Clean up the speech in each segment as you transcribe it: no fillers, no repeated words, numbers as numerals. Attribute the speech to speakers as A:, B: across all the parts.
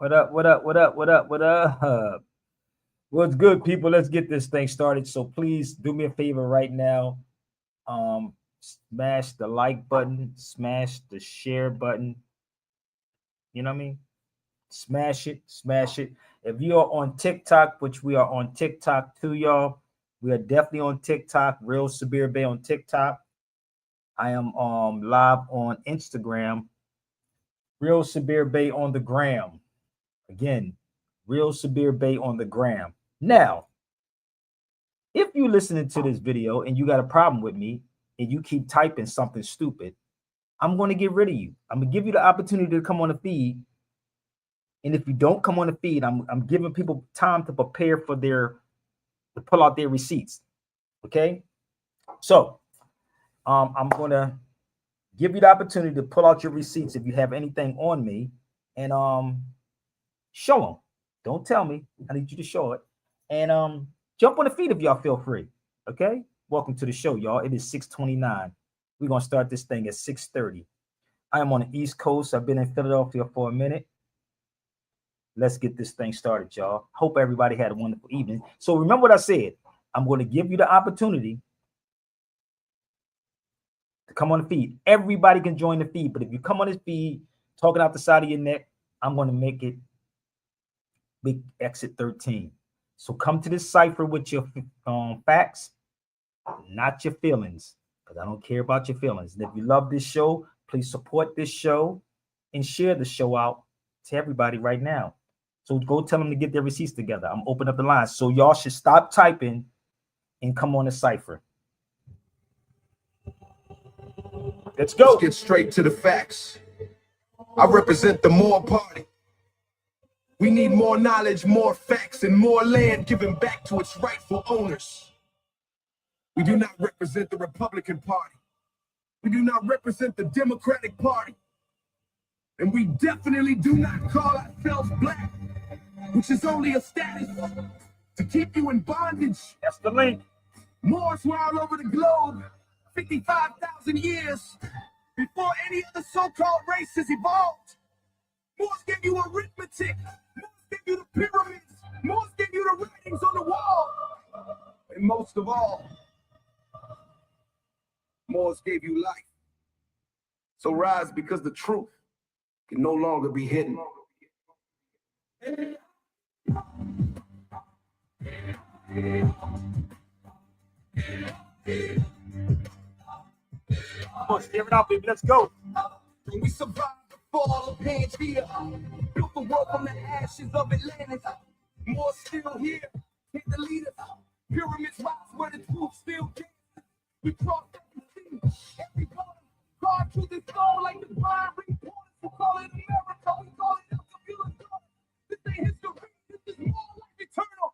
A: What up? What up? What up? What up? What up? What's good, people? Let's get this thing started. So please do me a favor right now. Smash the like button, smash the share button. You know what I mean? Smash it, smash it. If you are on TikTok, which we are on TikTok too, y'all, we are definitely on TikTok. Real Sabir Bay on TikTok. I am live on Instagram. Real Sabir Bay on the gram. Again, Real Sabir Bay on the gram. Now, if you're listening to this video and you got a problem with me and you keep typing something stupid, I'm going to get rid of you. I'm going to give you the opportunity to come on the feed. And if you don't come on the feed, I'm giving people time to prepare for to pull out their receipts. Okay? So, I'm going to give you the opportunity to pull out your receipts if you have anything on me and show them. Don't tell me. I need you to show it. And jump on the feed if y'all feel free. Okay? Welcome to the show, y'all. It is 6:29. We're going to start this thing at 6:30. I am on the East Coast. I've been in Philadelphia for a minute. Let's get this thing started, y'all. Hope everybody had a wonderful evening. So remember what I said. I'm going to give you the opportunity to come on the feed. Everybody can join the feed, but if you come on this feed talking out the side of your neck, I'm going to make it big exit 13. So come to this cipher with your facts, not your feelings, because I don't care about your feelings. And if you love this show, please support this show and share the show out to everybody right now. So go tell them to get their receipts together. I'm opening up the lines. So y'all should stop typing and come on the cipher. Let's go.
B: Let's get straight to the facts. I represent the More Party. We need more knowledge, more facts, and more land given back to its rightful owners. We do not represent the Republican Party. We do not represent the Democratic Party. And we definitely do not call ourselves black, which is only a status to keep you in bondage.
A: That's the link.
B: Moors were all over the globe 55,000 years before any other so-called races evolved. Moors gave you arithmetic. Moors gave you the pyramids. Moors gave you the writings on the wall. And most of all, Moors gave you life. So rise, because the truth can no longer be hidden.
A: Come on, steer it out, baby. Let's go.
B: We survived the fall of Pangea, built the world from the ashes of Atlantis. More still here, hit the leaders. Pyramids rise where the truth still dances. We crossed every sea, every corner. God truth is gone like the blind reporters. We call it America, we call it Elsa. This ain't history, this is more like eternal.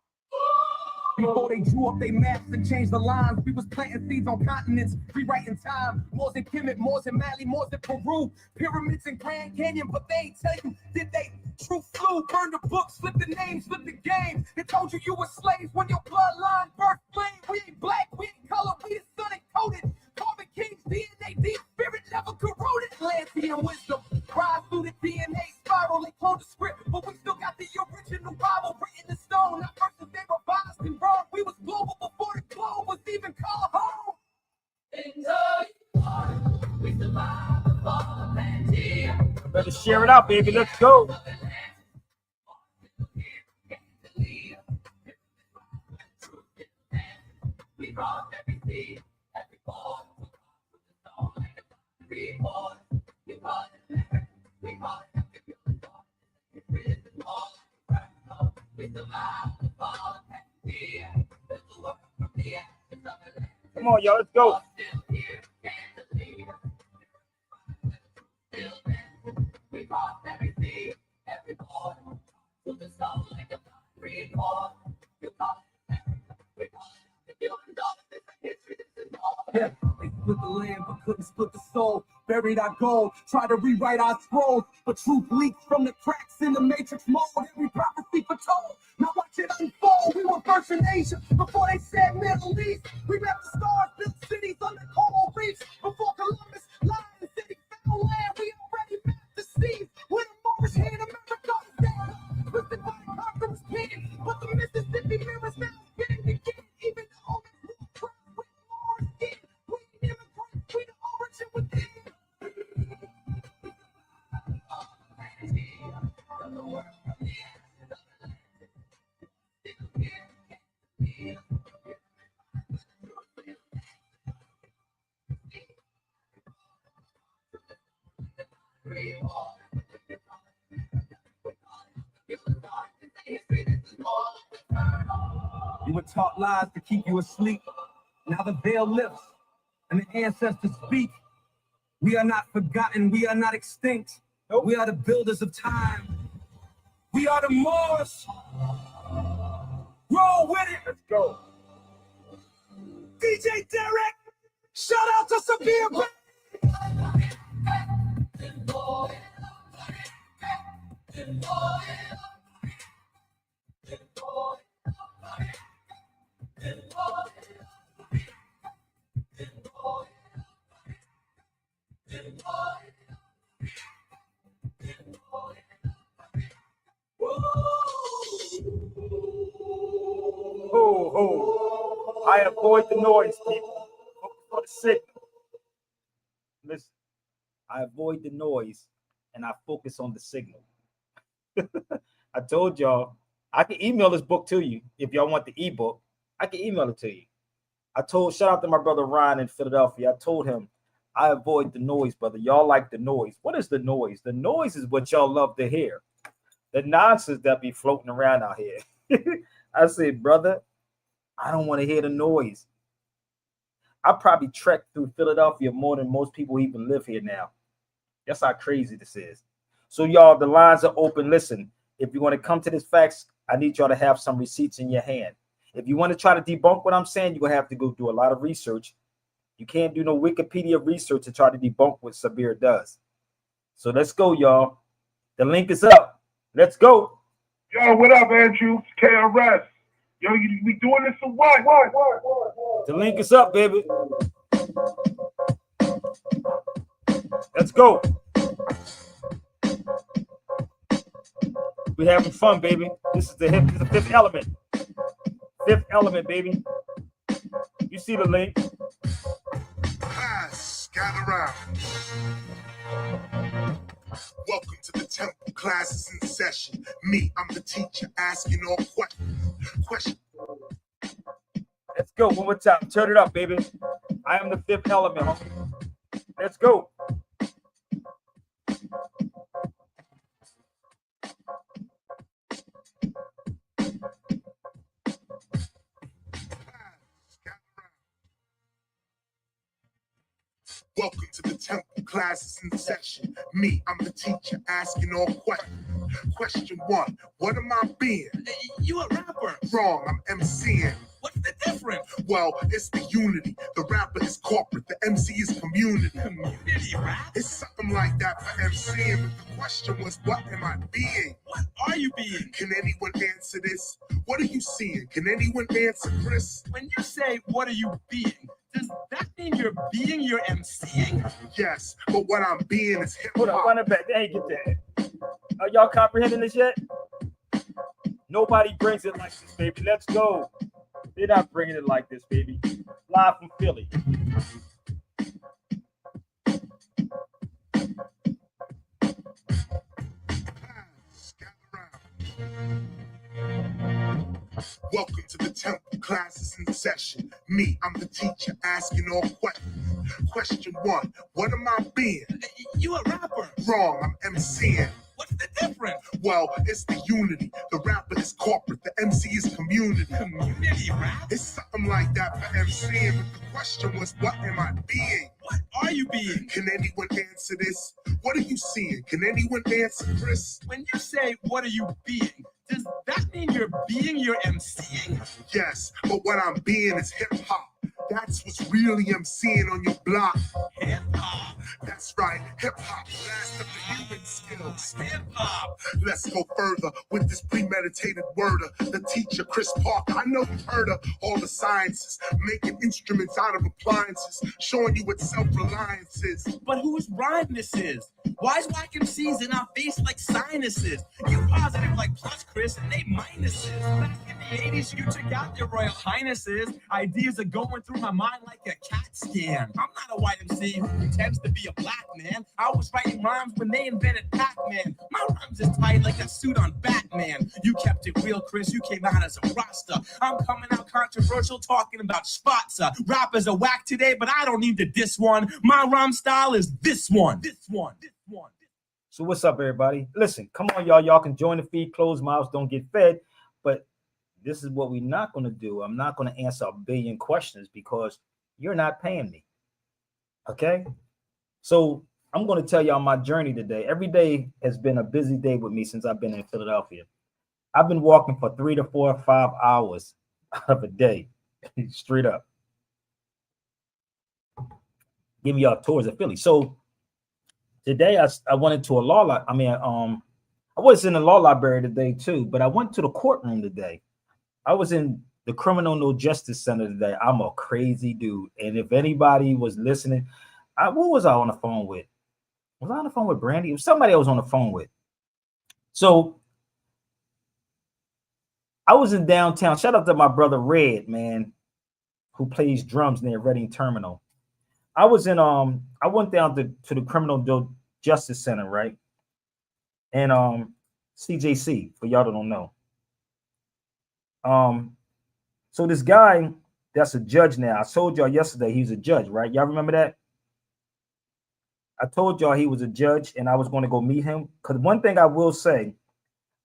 B: Before they drew up their maps and changed the lines, we was planting seeds on continents, rewriting time. Moors in Kemet, Moors in Mali, Moors in Peru, pyramids in Grand Canyon, but they ain't tell you, did they? Truth flew, burned the book, slipped the name, slipped the game. They told you were slaves when your bloodline birth flame. We ain't black, we ain't color, we the sun encoded. Carbon King's DNA, deep spirit never corroded. Atlantean wisdom, rise through the DNA spiral. They cloned the script, but we still got the original Bible written in stone. Not verses they revised and wrong. We was global before the globe was even called home. We survived the fall of Pangea.
A: Better share it out, baby. Let's go.
B: We brought every seed, every ball, we brought it, we brought it, we survived the fall of Pangea.
A: Come on, y'all. Let's go.
B: We brought every seed, every ball, to the soul like a free ball. You call it, we call it, you and all of this history, this is all. Yeah, they split the land but couldn't split the soul. Buried our gold, tried to rewrite our scrolls, but truth leaks from the cracks in the matrix mold. Every prophecy foretold, now watch it unfold. We were first in Asia before they said Middle East. We mapped the stars, built cities under coral reefs. Before Columbus, Lion City found land, we already mapped the seas. When the Moorish here in America, stand up. You were taught lies to keep you asleep. Now the veil lifts and the ancestors speak. We are not forgotten. We are not extinct. Nope. We are the builders of time. We are the Moors. Roll with it. Let's go. DJ Derek, shout out to Severe.
A: I avoid the noise, people. Focus on the signal. Listen, I avoid the noise and I focus on the signal. I told y'all I can email this book to you if y'all want the ebook. I can email it to you. Shout out to my brother Ryan in Philadelphia. I told him I avoid the noise, brother. Y'all like the noise. What is the noise? The noise is what y'all love to hear. The nonsense that be floating around out here. I said, brother, I don't want to hear the noise. I probably trekked through Philadelphia more than most people even live here now. That's how crazy this is. So, y'all, the lines are open. Listen, if you want to come to this facts, I need y'all to have some receipts in your hand. If you want to try to debunk what I'm saying, you're going to have to go do a lot of research. You can't do no Wikipedia research to try to debunk what Sabir does. So let's go, y'all. The link is up. Let's go.
C: Yo, what up, Andrew? KRS. Yo, we doing this or what?
A: The link is up, baby. Let's go. We having fun, baby. This is the fifth element. Fifth element, baby. You see the link.
C: Class, gather around. Welcome to the temple. Classes in session. Me, I'm the teacher asking all questions.
A: Let's go. One more time. Turn it up, baby. I am the fifth element, homie. Let's go.
C: Welcome to the temple. Classes in session. Me, I'm the teacher asking all questions. Question 1, what am I being?
B: You a rapper.
C: Wrong, I'm MCing.
B: What's the difference?
C: Well, it's the unity. The rapper is corporate, the MC is community.
B: Community rap?
C: It's something like that for MCing, but the question was, what am I being?
B: What are you being?
C: Can anyone answer this? What are you seeing? Can anyone answer, Chris?
B: When you say, what are you being? Does that mean you're being your MCing?
C: Yes, but what I'm being is hip-hop.
A: Hold on, run it back. They ain't get that. Are y'all comprehending this yet? Nobody brings it like this, baby. Let's go. They're not bringing it like this, baby. Live from Philly.
C: Welcome to the temple. Classes in session. Me, I'm the teacher asking all questions. Question 1, what am I being?
B: You a rapper.
C: Wrong, I'm MCing.
B: What's the difference?
C: Well, it's the unity. The rapper is corporate, the MC is community.
B: Community rap?
C: It's something like that for MCing, but the question was, what am I being?
B: What are you being?
C: Can anyone answer this? What are you seeing? Can anyone answer, Chris?
B: When you say, what are you being? Does that mean you're being your MCing?
C: Yes, but what I'm being is hip-hop. That's what's really MCing on your block.
B: Hip-hop.
C: That's right, hip-hop. Blast up the human skills.
B: Hip-hop.
C: Let's go further with this premeditated worder. The teacher, Chris Parker. I know you've heard of all the sciences, making instruments out of appliances, showing you what self-reliance is.
B: But whose rhyme this is? Why is whack MCs in our face like sinuses? You positive like plus, Chris, and they minuses. Back in the 80s, you took out your royal highnesses. Ideas are going through my mind like a CAT scan. I'm not a white MC who pretends to be a black man. I was writing rhymes when they invented Pac-Man. My rhymes is tight like a suit on Batman. You kept it real, Chris. You came out as a roster. I'm coming out controversial, talking about spots. Rappers are whack today, but I don't need to diss one. My rhyme style is this one. This one. This one.
A: So what's up, everybody? Listen, come on, y'all. Y'all can join the feed. Closed mouths don't get fed. But this is what we're not going to do. I'm not going to answer a billion questions because you're not paying me. Okay? So I'm going to tell y'all my journey today. Every day has been a busy day with me since I've been in Philadelphia. I've been walking for 3 to 4 or 5 hours out of a day, straight up. Giving y'all tours of Philly. So today I went into a law. I was in the law library today too, but I went to the courtroom today. I was in the Criminal Justice Center today. I'm a crazy dude, and if anybody was listening, what was I on the phone with? Was I on the phone with Brandy? It was somebody I was on the phone with. So I was in downtown. Shout out to my brother Red, man, who plays drums near Reading Terminal. I was in I went down to the Criminal Justice Center, right? And CJC, for y'all that don't know. So this guy that's a judge now. I told y'all yesterday he's a judge, right? Y'all remember that? I told y'all he was a judge and I was going to go meet him. Because one thing I will say,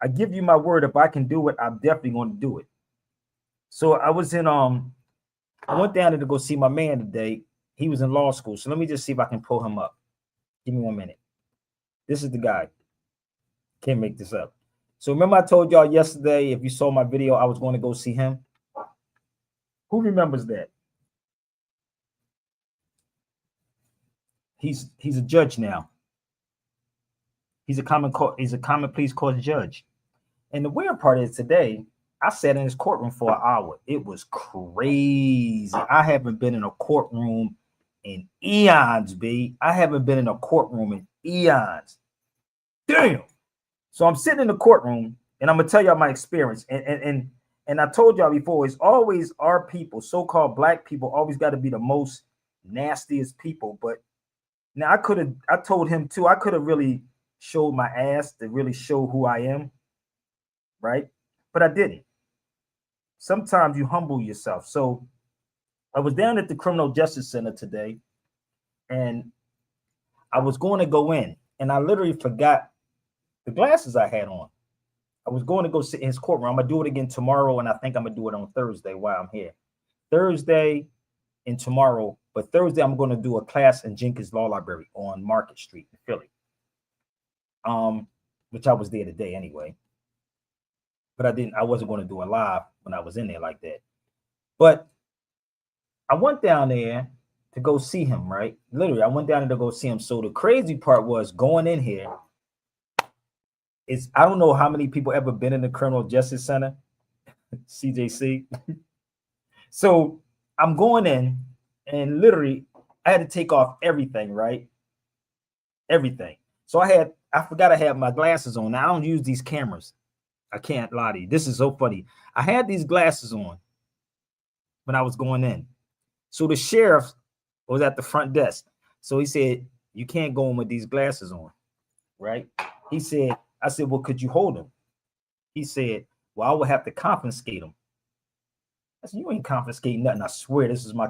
A: I give you my word, if I can do it, I'm definitely going to do it. So I was in I went down there to go see my man today. He was in law school. So let me just see if I can pull him up. Give me 1 minute. This is the guy. Can't make this up. So remember I told y'all yesterday, if you saw my video, I was going to go see him. Who remembers that? He's a judge now. He's a common pleas court judge. And the weird part is today, I sat in his courtroom for an hour. It was crazy. I haven't been in a courtroom in eons, B. I haven't been in a courtroom in eons. Damn. So I'm sitting in the courtroom, and I'm gonna tell y'all my experience. And I told y'all before, it's always our people, so-called black people, always got to be the most nastiest people. But now I told him too, I could have really showed my ass to really show who I am, right? But I didn't. Sometimes you humble yourself. So I was down at the Criminal Justice Center today, and I was going to go in, and I literally forgot the glasses I had on. I was going to go sit in his courtroom. I'm going to do it again tomorrow, and I think I'm going to do it on Thursday while I'm here. Thursday and tomorrow, but Thursday I'm going to do a class in Jenkins Law Library on Market Street in Philly, which I was there today anyway. But I wasn't going to do it live when I was in there like that. But I went down there to go see him, right? Literally, I went down there to go see him. So the crazy part was going in here. I don't know how many people ever been in the Criminal Justice Center, CJC. So I'm going in, and literally I had to take off everything, right? Everything. So I forgot I had my glasses on. Now I don't use these cameras. I can't lie to you. This is so funny. I had these glasses on when I was going in. So the sheriff was at the front desk. So he said, you can't go in with these glasses on, right? I said, well, could you hold them? He said, well, I would have to confiscate them. I said, you ain't confiscating nothing. I swear, this is my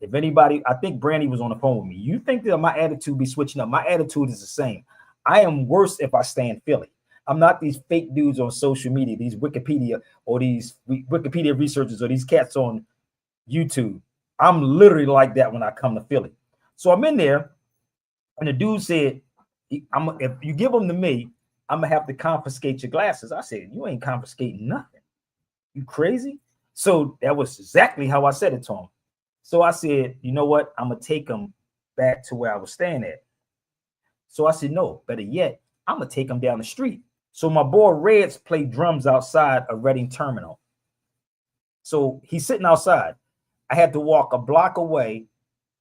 A: if anybody, I think Brandy was on the phone with me. You think that my attitude be switching up? My attitude is the same. I am worse if I stay in Philly. I'm not these fake dudes on social media, these Wikipedia or these Wikipedia researchers or these cats on YouTube. I'm literally like that when I come to Philly. So I'm in there, and the dude said, if you give them to me, I'm going to have to confiscate your glasses. I said, you ain't confiscating nothing. You crazy? So that was exactly how I said it to him. So I said, you know what? I'm going to take them back to where I was staying at. So I said, no, better yet, I'm going to take them down the street. So my boy Reds played drums outside of Reading Terminal. So he's sitting outside. I had to walk a block away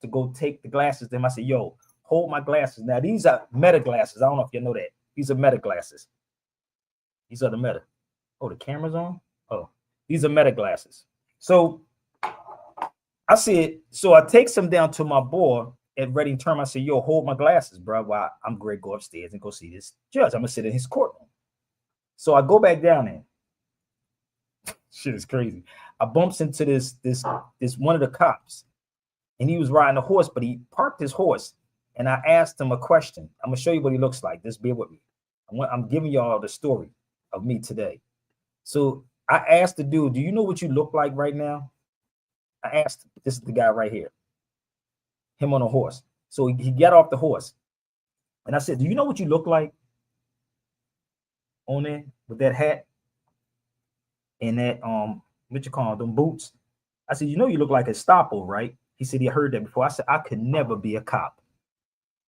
A: to go take the glasses to him. I said, yo, hold my glasses. Now, these are Meta glasses. I don't know if you know that. These are Meta glasses. These are the Meta. Oh, the camera's on? Oh, these are Meta glasses. So I said, so I take some down to my boy at Reading Terminal. I said, yo, hold my glasses, bro. While I'm going to go upstairs and go see this judge. I'm going to sit in his courtroom. So I go back down there. Shit is crazy. I bumps into this one of the cops, and he was riding a horse, but he parked his horse and I asked him a question. I'm gonna show you what he looks like. Just bear with me. I'm giving y'all the story of me today. So I asked the dude, "Do you know what you look like right now?" I asked. This is the guy right here. Him on a horse. So he got off the horse, and I said, "Do you know what you look like on there with that hat and that what you call them boots?" I said, "You know you look like a Gestapo, right?" He said he heard that before. I said, "I could never be a cop."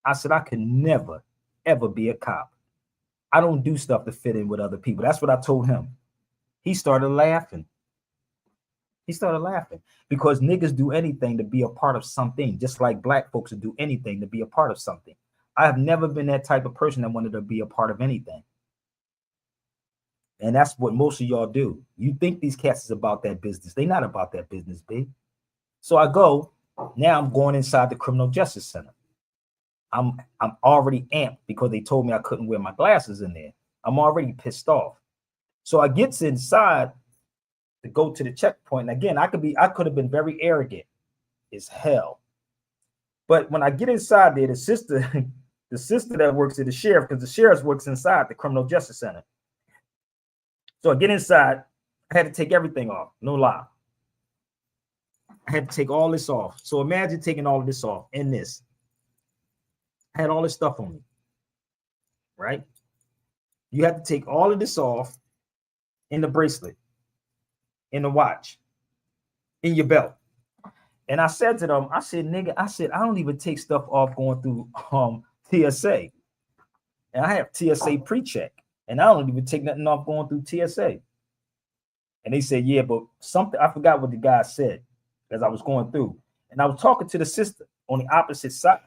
A: I said, "I could never, ever be a cop. I don't do stuff to fit in with other people." That's what I told him. He started laughing. He started laughing because niggas do anything to be a part of something, just like black folks would do anything to be a part of something. I have never been that type of person that wanted to be a part of anything. And that's what most of y'all do. You think these cats is about that business. They not about that business, big. So I go, now I'm going inside the Criminal Justice Center. I'm already amped because they told me I couldn't wear my glasses in there. I'm already pissed off. So I gets inside to go to the checkpoint. And again, I could have been very arrogant as hell. But when I get inside there, the sister that works at the sheriff, because the sheriff works inside the Criminal Justice Center. So I get inside, I had to take everything off, no lie. I had to take all this off. So imagine taking all of this off and this. I had all this stuff on me, right? You have to take all of this off in the bracelet, in the watch, in your belt. And I said to them, I said, nigga, I don't even take stuff off going through TSA. And I have TSA pre-check. And I don't even take nothing off going through TSA. And they said, yeah, but something, I forgot what the guy said as I was going through. And I was talking to the sister on the opposite side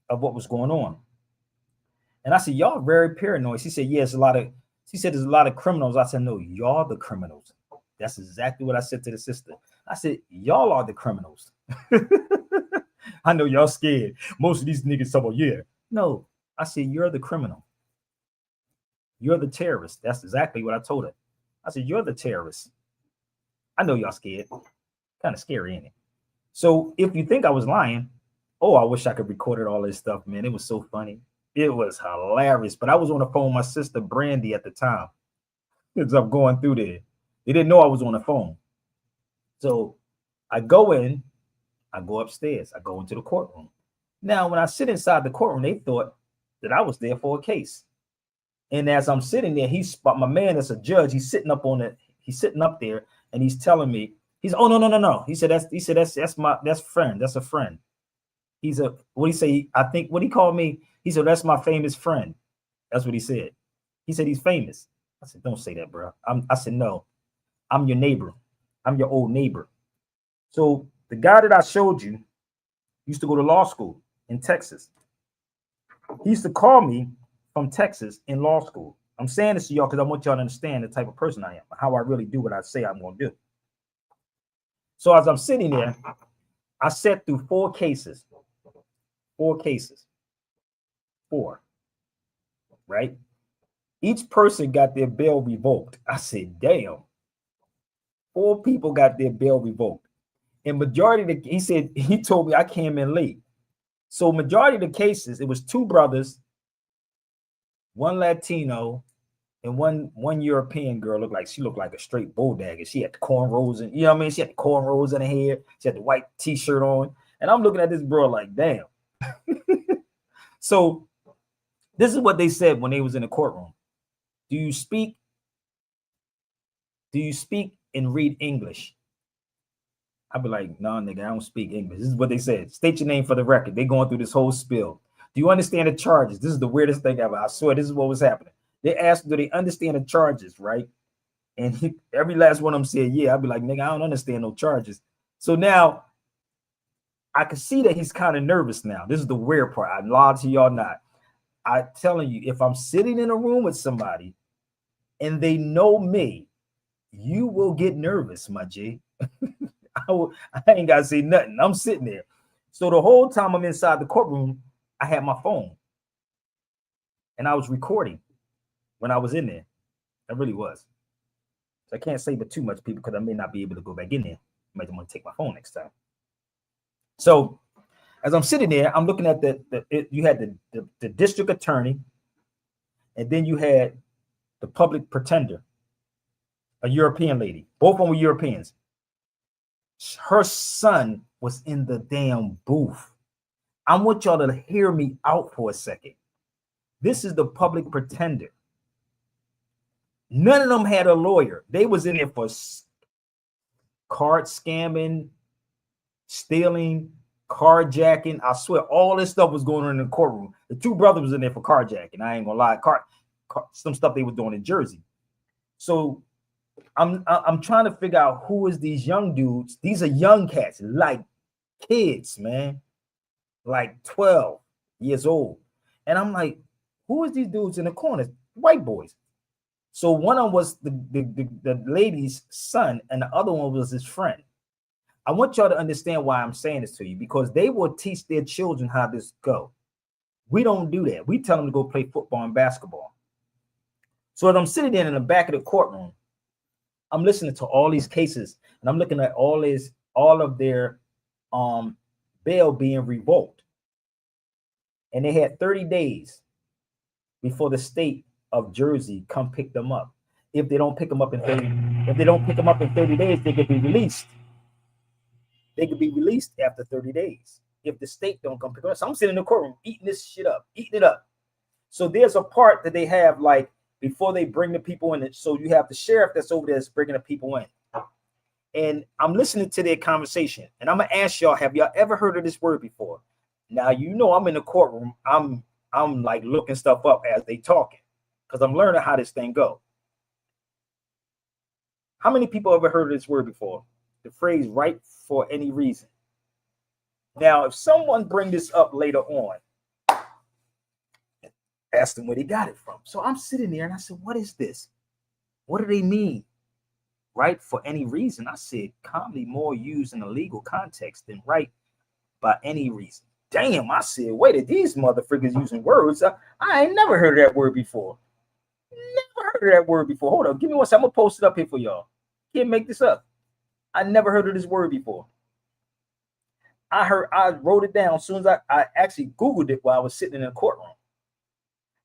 A: of what was going on. And I said, y'all very paranoid. She said, yeah, there's a lot of criminals. I said, no, y'all the criminals. That's exactly what I said to the sister. I said, y'all are the criminals. I know y'all scared. Most of these niggas talk about, yeah. No, I said, you're the criminal. You're the terrorist. That's exactly what I told her. I said, you're the terrorist. I know y'all scared. Kind of scary, ain't it? So if you think I was lying, oh, I wish I could record all this stuff, man. It was so funny. It was hilarious. But I was on the phone with my sister, Brandy, at the time. As I'm going through there. They didn't know I was on the phone. So I go in, I go upstairs, I go into the courtroom. Now, when I sit inside the courtroom, they thought that I was there for a case. And as I'm sitting there, my man is a judge. He's sitting up there, and he's telling me, oh no. He said that's my friend. That's a friend. He's a what he say? I think what he called me. He said that's my famous friend. That's what he said. He said he's famous. I said, don't say that, bro. I said, no, I'm your neighbor. I'm your old neighbor. So the guy that I showed you used to go to law school in Texas. He used to call me from Texas in law school. I'm saying this to y'all because I want y'all to understand the type of person I am, how I really do what I say I'm going to do. So as I'm sitting there, I sat through 4 cases. 4 cases. 4. Right? Each person got their bail revoked. I said, damn. 4 people got their bail revoked. And majority he told me I came in late. So majority of the cases, it was 2 brothers, 1 Latino, and one European girl looked like a straight bulldagger. She had the cornrows and, you know what I mean? She had the cornrows in her hair. She had the white t-shirt on. And I'm looking at this bro like, damn. So this is what they said when they was in the courtroom. Do you speak and read English? I'd be like, nah, nigga, I don't speak English. This is what they said. State your name for the record. They going through this whole spill. Do you understand the charges? This is the weirdest thing ever. I swear this is what was happening. They asked, do they understand the charges, right? And every last one of them said, yeah. I'd be like, nigga, I don't understand no charges. So now I can see that he's kind of nervous now. This is the weird part. I lied to y'all not. I'm telling you, if I'm sitting in a room with somebody and they know me, you will get nervous, my G. I ain't got to say nothing. I'm sitting there. So the whole time I'm inside the courtroom, I had my phone. And I was recording when I was in there. I really was. So I can't say but too much, people, because I may not be able to go back in there. I might want to take my phone next time. So As I'm sitting there, I'm looking at you had the district attorney, and then you had the public pretender, a European lady. Both of them were Europeans. Her son was in the damn booth. I want y'all to hear me out for a second. This is the public pretender. None of them had a lawyer. They was in there for card scamming, stealing, carjacking. I swear all this stuff was going on in the courtroom. The two brothers was in there for carjacking. I ain't gonna lie. Some stuff they were doing in Jersey. So I'm trying to figure out who is these young dudes. These are young cats, like kids, man, like 12 years old. And I'm like, who is these dudes in the corner? White boys. So one of them was the lady's son, and the other one was his friend. I want y'all to understand why I'm saying this to you, because they will teach their children how this go. We don't do that. We tell them to go play football and basketball. So as I'm sitting there in the back of the courtroom, I'm listening to all these cases, and I'm looking at all of their bail being revoked. And they had 30 days before the state of Jersey come pick them up. If they don't pick them up in 30 days, they could be released. They could be released after 30 days if the state don't come pick them up. So I'm sitting in the courtroom eating this shit up, eating it up. So there's a part that they have, like, before they bring the people in. So you have the sheriff that's over there that's bringing the people in. And I'm listening to their conversation. And I'm going to ask y'all, have y'all ever heard of this word before? Now, you know, I'm in the courtroom. I'm like looking stuff up as they talking, because I'm learning how this thing go. How many people ever heard of this word before? The phrase right for any reason. Now, if someone bring this up later on, ask them where they got it from. So I'm sitting there and I said, what is this? What do they mean? Right for any reason? I said, commonly more used in a legal context than right by any reason. Damn, I said, wait, are these motherfuckers using words? I ain't never heard of that word before. Never heard of that word before. Hold on, give me one second. I'm gonna post it up here for y'all. Can't make this up. I never heard of this word before. I wrote it down as soon as I actually Googled it while I was sitting in the courtroom.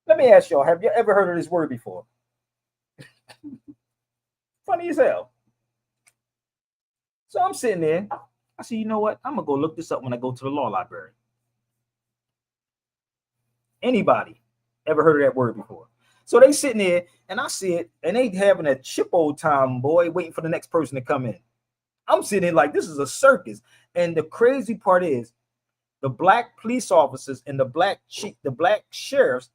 A: Let me ask y'all, have you ever heard of this word before? Funny as hell. So I'm sitting there. I said, you know what? I'm going to go look this up when I go to the law library. Anybody ever heard of that word before? So they sitting there, and I see it, and they having a chip old time, boy, waiting for the next person to come in. I'm sitting there like this is a circus. And the crazy part is the black police officers and the black sheriffs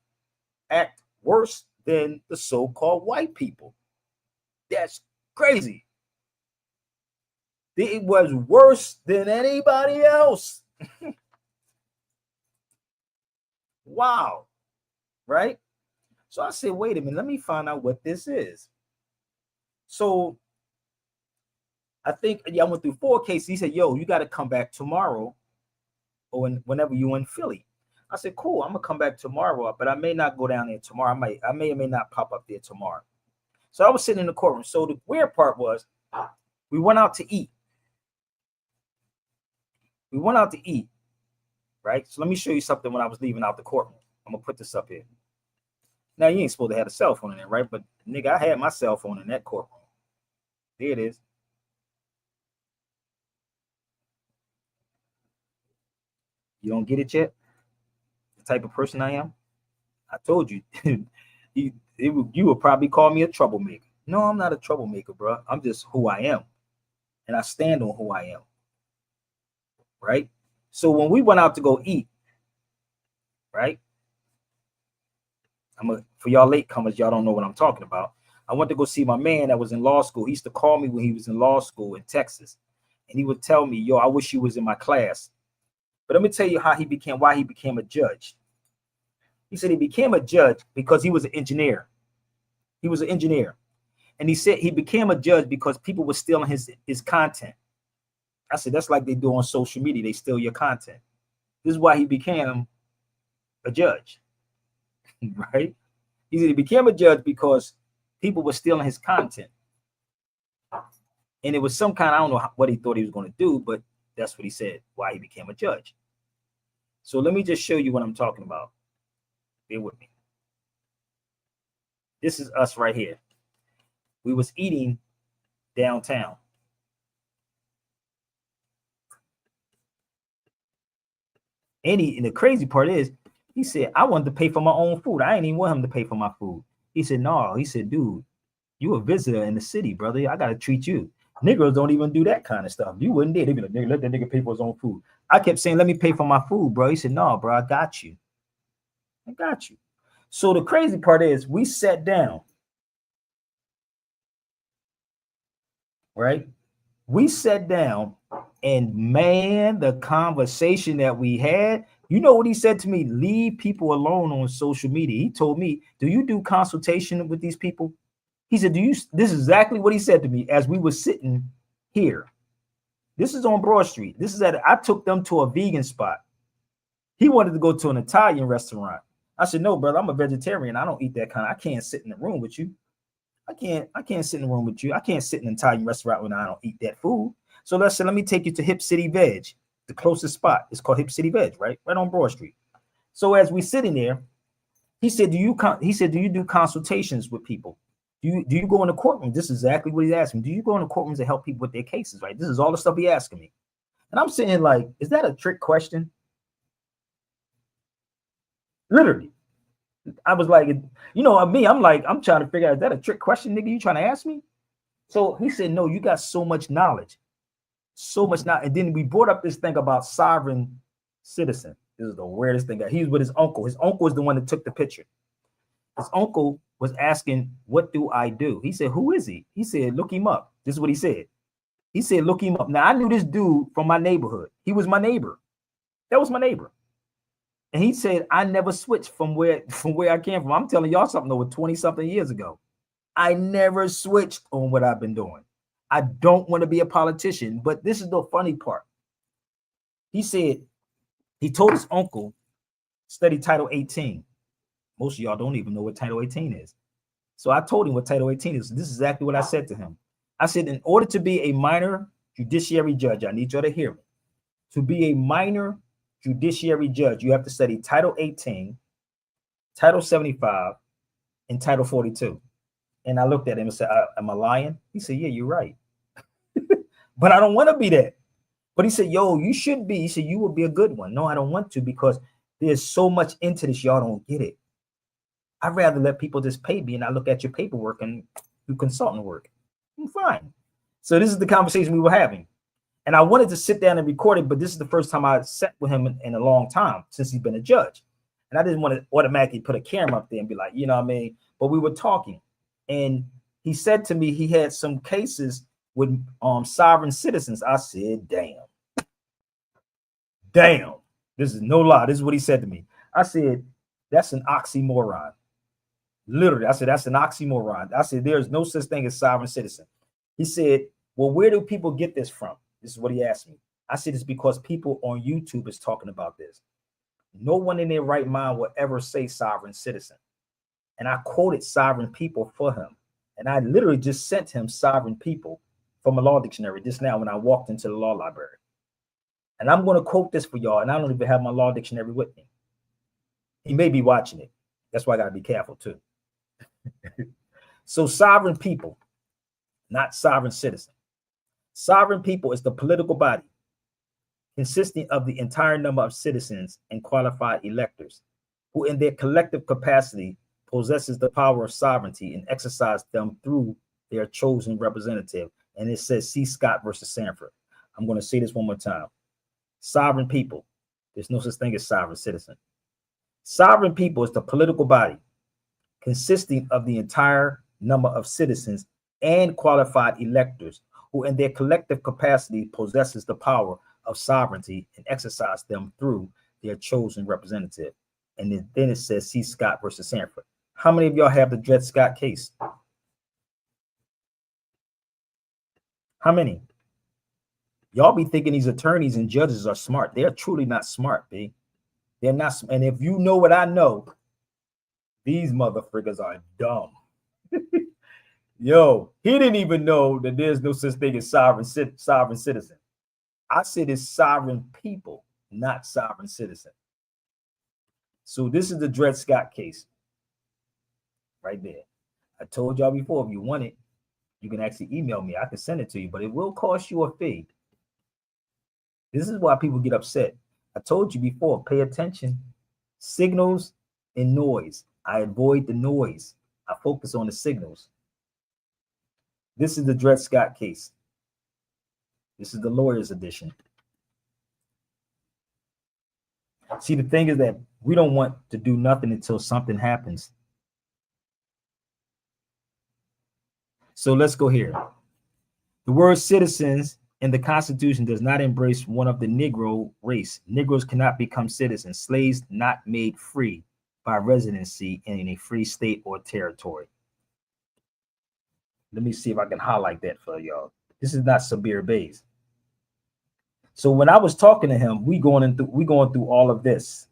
A: act worse than the so-called white people. That's crazy. It was worse than anybody else. Wow. Right? So I said, wait a minute, let me find out what this is. So I think I went through 4 cases. He said, yo, you got to come back tomorrow or whenever you're in Philly. I said, cool, I'm going to come back tomorrow, but I may not go down there tomorrow. I may or may not pop up there tomorrow. So I was sitting in the courtroom. So the weird part was we went out to eat. Right? So let me show you something when I was leaving out the courtroom. I'm going to put this up here. Now, you ain't supposed to have a cell phone in there, right? But, nigga, I had my cell phone in that courtroom. There it is. You don't get it yet? The type of person I am? I told you. You would probably call me a troublemaker. No, I'm not a troublemaker, bro. I'm just who I am. And I stand on who I am. Right? So when we went out to go eat, right? For y'all latecomers, y'all don't know what I'm talking about. I went to go see my man that was in law school. He used to call me when he was in law school in Texas. And he would tell me, yo, I wish you was in my class. But let me tell you why he became a judge. He said he became a judge because he was an engineer. He was an engineer. And he said he became a judge because people were stealing his content. I said, that's like they do on social media. They steal your content. This is why he became a judge. Right? He said he became a judge because people were stealing his content. And it was some kind, I don't know what he thought he was going to do, but that's what he said, why he became a judge. So let me just show you what I'm talking about. Bear with me. This is us right here. We was eating downtown. And the crazy part is, he said, I wanted to pay for my own food. I ain't even want him to pay for my food. He said, no. He said, dude, you a visitor in the city, brother. I got to treat you. Negroes don't even do that kind of stuff. You wouldn't dare. They'd be like, nigga, let that nigga pay for his own food. I kept saying, let me pay for my food, bro. He said, no, bro, I got you. I got you. So the crazy part is, we sat down. Right? We sat down, and man, the conversation that we had, you know what he said to me? Leave people alone on social media. He told me, do you do consultation with these people? He said, this is exactly what he said to me as we were sitting here. This is on Broad Street. I took them to a vegan spot. He wanted to go to an Italian restaurant. I said, no, brother, I'm a vegetarian. I don't eat that kind. I can't sit in the room with you. I can't sit in the room with you. I can't sit in an Italian restaurant when I don't eat that food. So let me take you to Hip City Veg, the closest spot. It's called Hip City Veg, right on Broad Street. So as we sitting there, he said, do you do consultations with people? Do you go in the courtroom? This is exactly what he's asking. Do you go in the courtrooms to help people with their cases, right? This is all the stuff he's asking me. And I'm saying, like, is that a trick question? Literally. I was like, you know, me, I'm trying to figure out, is that a trick question, nigga? You trying to ask me? So he said, no, you got so much knowledge. So much knowledge. And then we brought up this thing about sovereign citizen. This is the weirdest thing. He was with his uncle. His uncle is the one that took the picture. His uncle was asking, what do I do? He said, who is he? He said, look him up. This is what he said. He said, look him up. Now, I knew this dude from my neighborhood. He was my neighbor. That was my neighbor. And he said, I never switched from where I came from. I'm telling y'all something over 20-something years ago. I never switched on what I've been doing. I don't want to be a politician, but this is the funny part. He said, he told his uncle, study Title 18. Most of y'all don't even know what Title 18 is. So I told him what Title 18 is. This is exactly what I said to him. I said, in order to be a minor judiciary judge, I need y'all to hear me. To be a minor judiciary judge, you have to study Title 18, Title 75, and Title 42. And I looked at him and said, am I lying? He said, yeah, you're right. But I don't want to be that. But he said, yo, you should be. He said, you will be a good one. No, I don't want to, because there's so much into this. Y'all don't get it. I'd rather let people just pay me and I look at your paperwork and do consultant work. I'm fine. So this is the conversation we were having. And I wanted to sit down and record it, but this is the first time I sat with him in a long time since he's been a judge. And I didn't want to automatically put a camera up there and be like, you know what I mean? But we were talking. And he said to me he had some cases with sovereign citizens. I said, damn. This is no lie. This is what he said to me. I said, that's an oxymoron. Literally, I said, that's an oxymoron. I said, there's no such thing as sovereign citizen. He said, well, where do people get this from? This is what he asked me. I said, it's because people on YouTube is talking about this. No one in their right mind will ever say sovereign citizen. And I quoted sovereign people for him. And I literally just sent him sovereign people from a law dictionary just now when I walked into the law library. And I'm going to quote this for y'all. And I don't even have my law dictionary with me. He may be watching it. That's why I got to be careful too. So sovereign people, not sovereign citizen. Sovereign people is the political body consisting of the entire number of citizens and qualified electors who in their collective capacity possesses the power of sovereignty and exercise them through their chosen representative. And it says, C. Scott versus Sanford. I'm going to say this one more time. Sovereign people. There's no such thing as sovereign citizen. Sovereign people is the political body consisting of the entire number of citizens and qualified electors who in their collective capacity possesses the power of sovereignty and exercise them through their chosen representative. And then it says C. Scott versus Sanford. How many of y'all have the Dred Scott case? How many? Y'all be thinking these attorneys and judges are smart. They're truly not smart, B. They're not. And if you know what I know, these motherfuckers are dumb. Yo, he didn't even know that there's no such thing as sovereign citizen. I said it's sovereign people, not sovereign citizen. So this is the Dred Scott case right there. I told y'all before, if you want it, you can actually email me. I can send it to you, but it will cost you a fee. This is why people get upset. I told you before, pay attention. Signals and noise. I avoid the noise. I focus on the signals. This is the Dred Scott case. This is the lawyer's edition. See, the thing is that we don't want to do nothing until something happens. So let's go here. The word citizens in the Constitution does not embrace one of the Negro race. Negroes cannot become citizens. Slaves not made free by residency in a free state or territory. Let me see if I can highlight that for y'all. This is not Sabir Bays. So when I was talking to him, we going through all of this.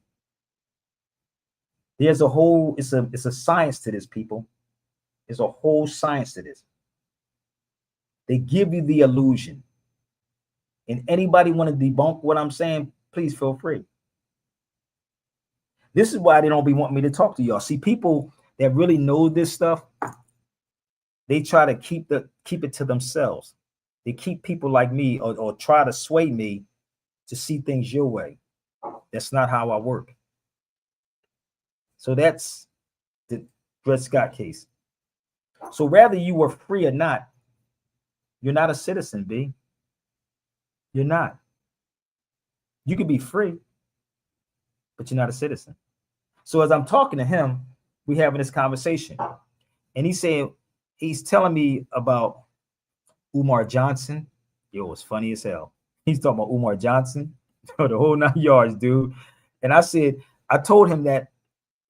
A: There's a whole, it's a science to this, people. There's a whole science to this. They give you the illusion. And anybody want to debunk what I'm saying, please feel free. This is why they don't be wanting me to talk to y'all. See, people that really know this stuff, they try to keep it to themselves. They keep people like me or try to sway me to see things your way. That's not how I work. So that's the Dred Scott case. So whether you were free or not, you're not a citizen, B. You're not. You could be free, but you're not a citizen. So as I'm talking to him, we having this conversation, and he's telling me about Umar Johnson. Yo, it's funny as hell. He's talking about Umar Johnson, the whole 9 yards, dude. And I told him that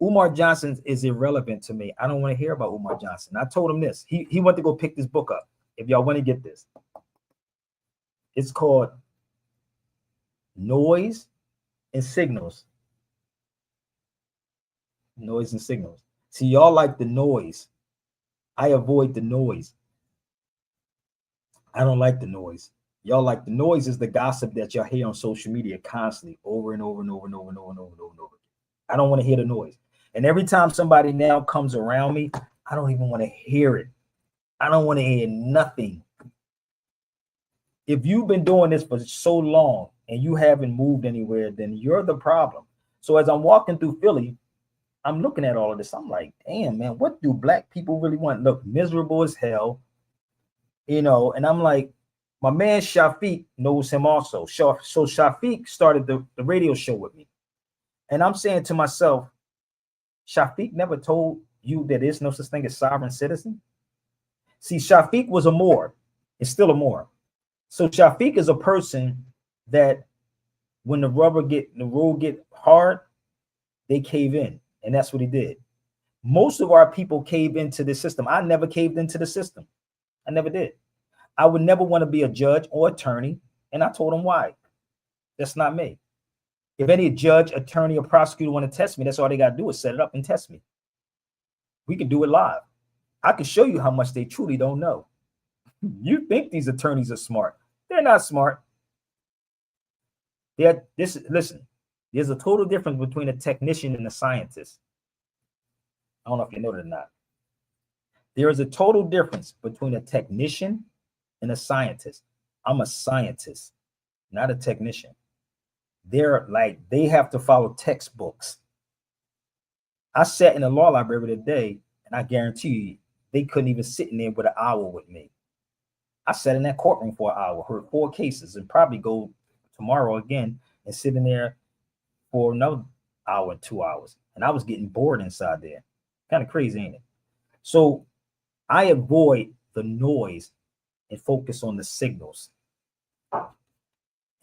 A: Umar Johnson is irrelevant to me. I don't want to hear about Umar Johnson. I told him this. He went to go pick this book up. If y'all want to get this, it's called Noise and Signals. Noise and Signals. See, y'all like the noise. I avoid the noise. I don't like the noise. Y'all like the noise is the gossip that y'all hear on social media constantly over and over and over and over and over and over and over and over. I don't want to hear the noise. And every time somebody now comes around me, I don't even want to hear it. I don't want to hear nothing. If you've been doing this for so long and you haven't moved anywhere, then you're the problem. So as I'm walking through Philly, I'm looking at all of this. I'm like, damn, man, what do black people really want? Look, miserable as hell, you know. And I'm like, my man Shafiq knows him also. So Shafiq started the radio show with me. And I'm saying to myself, Shafiq never told you that there's no such thing as sovereign citizen? See, Shafiq was a Moor. It's still a Moor. So Shafiq is a person that when the road get hard, they cave in. And that's what he did. Most of our people cave into the system. I never caved into the system. I never did. I would never want to be a judge or attorney. And I told him why. That's not me. If any judge, attorney, or prosecutor want to test me, that's all they got to do is set it up and test me. We can do it live. I can show you how much they truly don't know. You think these attorneys are smart. They're not smart. Listen, there's a total difference between a technician and a scientist. I don't know if you know that or not. There is a total difference between a technician and a scientist. I'm a scientist, not a technician. They have to follow textbooks. I sat in the law library today, and I guarantee you, they couldn't even sit in there with an hour with me. I sat in that courtroom for an hour, heard 4 cases, and probably go tomorrow again and sit in there for another hour, 2 hours. And I was getting bored inside there. Kind of crazy, ain't it? So I avoid the noise and focus on the signals.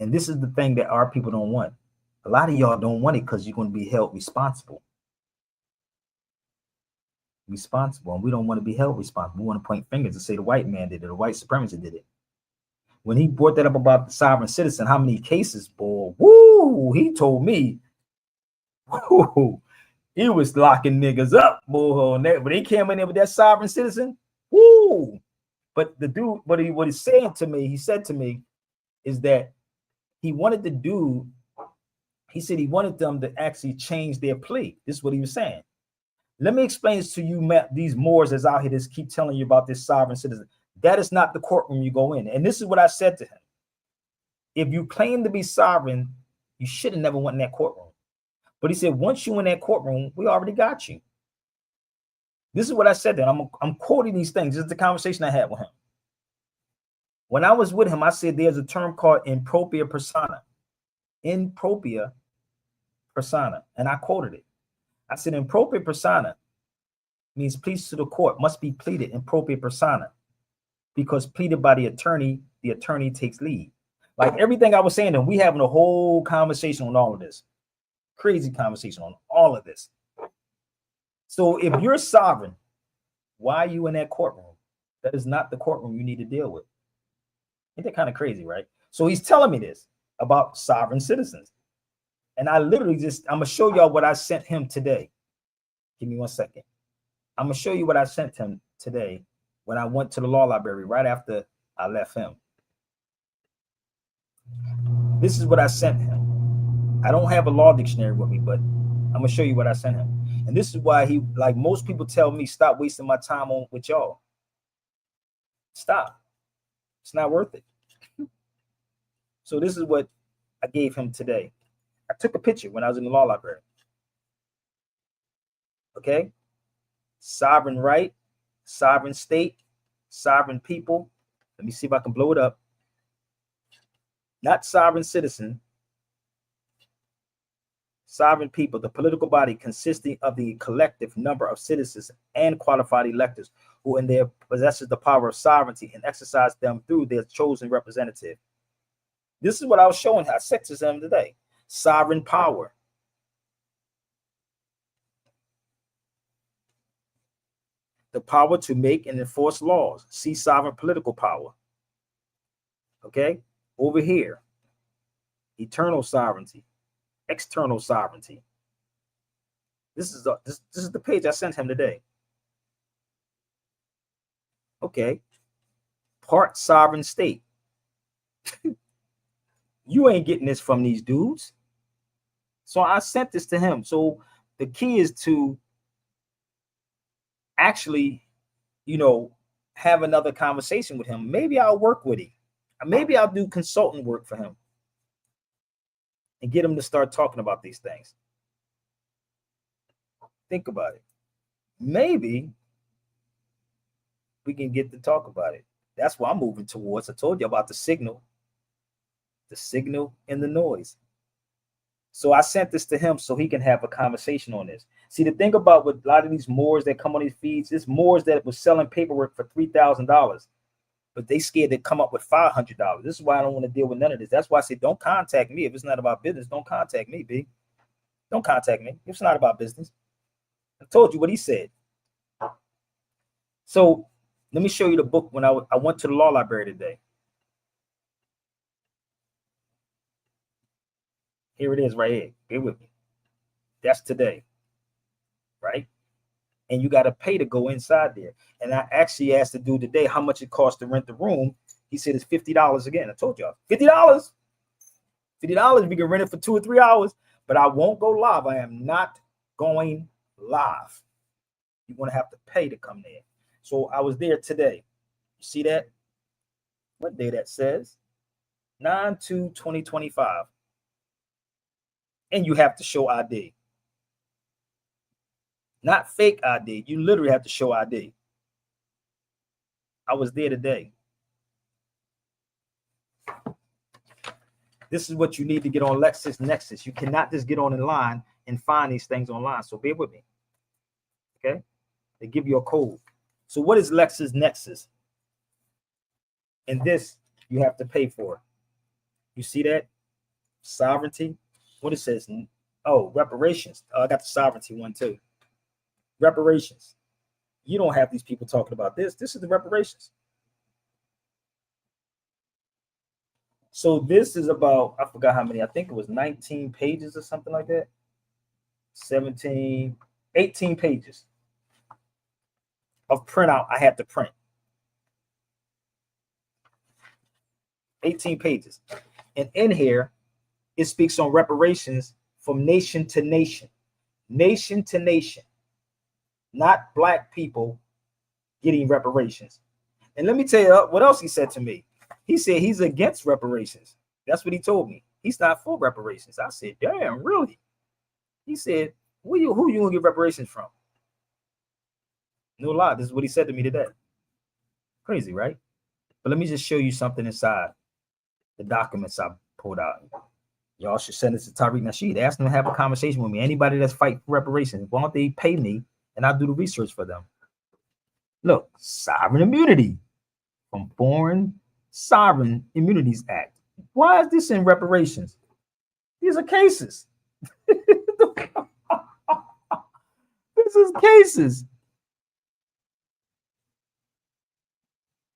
A: And this is the thing that our people don't want. A lot of y'all don't want it because you're going to be held responsible. And we don't want to be held responsible. We want to point fingers and say the white man did it, the white supremacist did it. When he brought that up about the sovereign citizen, how many cases, boy, woo, he told me, woo, he was locking niggas up, boy, on that. When he came in there with that sovereign citizen, woo. But the dude, what he's saying to me, he said to me, is that he wanted the dude, He said he wanted them to actually change their plea. This is what he was saying. Let me explain this to you, these Moors that's out here that keep telling you about this sovereign citizen. That is not the courtroom you go in. And this is what I said to him. If you claim to be sovereign, you should have never went in that courtroom. But he said, once you in that courtroom, we already got you. This is what I said to him. I'm quoting these things. This is the conversation I had with him. When I was with him, I said there's a term called impropria persona. Impropria persona. And I quoted it. I said impropria persona means pleas to the court must be pleaded impropria persona, because pleaded by the attorney takes lead. Like everything I was saying to him, we having a whole conversation on all of this. Crazy conversation on all of this. So if you're sovereign, why are you in that courtroom? That is not the courtroom you need to deal with. Ain't that kind of crazy, right? So he's telling me this about sovereign citizens. And I literally I'm going to show y'all what I sent him today. Give me 1 second. I'm going to show you what I sent him today when I went to the law library right after I left him. This is what I sent him. I don't have a law dictionary with me, but I'm going to show you what I sent him. And this is why he, like most people tell me, stop wasting my time on with y'all. Stop. It's not worth it. So this is what I gave him today. I took a picture when I was in the law library. Okay. Sovereign right, sovereign state, sovereign people. Let me see if I can blow it up. Not sovereign citizen. Sovereign people, the political body consisting of the collective number of citizens and qualified electors who in their possesses the power of sovereignty and exercise them through their chosen representative. This is what I was showing. I said to them today. Sovereign power. The power to make and enforce laws. See sovereign political power. Okay? Over here. Eternal sovereignty. External sovereignty. This is the page I sent him today. Okay. Part sovereign state. You ain't getting this from these dudes. So I sent this to him. So the key is to actually, have another conversation with him. Maybe I'll work with him. Maybe I'll do consultant work for him and get him to start talking about these things. Think about it. Maybe we can get to talk about it. That's what I'm moving towards. I told you about the signal and the noise. So I sent this to him so he can have a conversation on this. See, the thing about with a lot of these Moors that come on these feeds, it's Moors that was selling paperwork for $3,000, but they scared to come up with $500. This is why I don't want to deal with none of this. That's why I say don't contact me. If it's not about business, don't contact me, B. Don't contact me. If it's not about business. I told you what he said. So let me show you the book when I went to the law library today. Here it is right here. Bear with me. That's today, right? And you got to pay to go inside there. And I actually asked the dude today how much it costs to rent the room. He said it's $50 again. I told y'all, $50. $50 we can rent it for 2 or 3 hours, but I won't go live. I am not going live. You're going to have to pay to come there. So I was there today. You see that? What day that says? 9/2/2025. And you have to show ID. Not fake ID. You literally have to show ID. I was there today. This is what you need to get on LexisNexis. You cannot just get on in line and find these things online. So bear with me. Okay? They give you a code. So what is LexisNexis? And this you have to pay for. You see that? Sovereignty. What it says? Oh, reparations. I got the sovereignty one too. Reparations. You don't have these people talking about this. This is the reparations. So this is about, I forgot how many. I think it was 19 pages or something like that. 18 pages of printout I had to print. 18 pages. And in here, it speaks on reparations from nation to nation, not black people getting reparations. And let me tell you what else he said to me. He said he's against reparations. That's what he told me. He's not for reparations. I said, damn, really? He said, who you gonna get reparations from? No lie, this is what he said to me today. Crazy, right? But let me just show you something inside the documents I pulled out. Y'all should send it to Tariq Nasheed. Ask them to have a conversation with me. Anybody that's fighting for reparations, why don't they pay me and I'll do the research for them? Look, sovereign immunity from Foreign Sovereign Immunities Act. Why is this in reparations? These are cases. This is cases.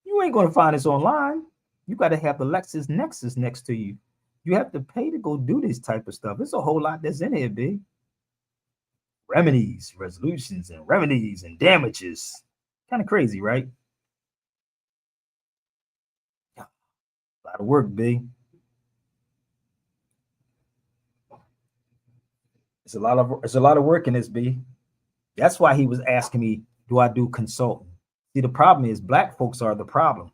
A: You ain't going to find this online. You got to have the LexisNexis next to you. You have to pay to go do this type of stuff. There's a whole lot that's in here, big. Remedies, resolutions, and remedies and damages. Kind of crazy, right? A lot of work, big. It's a lot of work in this, B. That's why he was asking me, do I do consulting? See, the problem is black folks are the problem.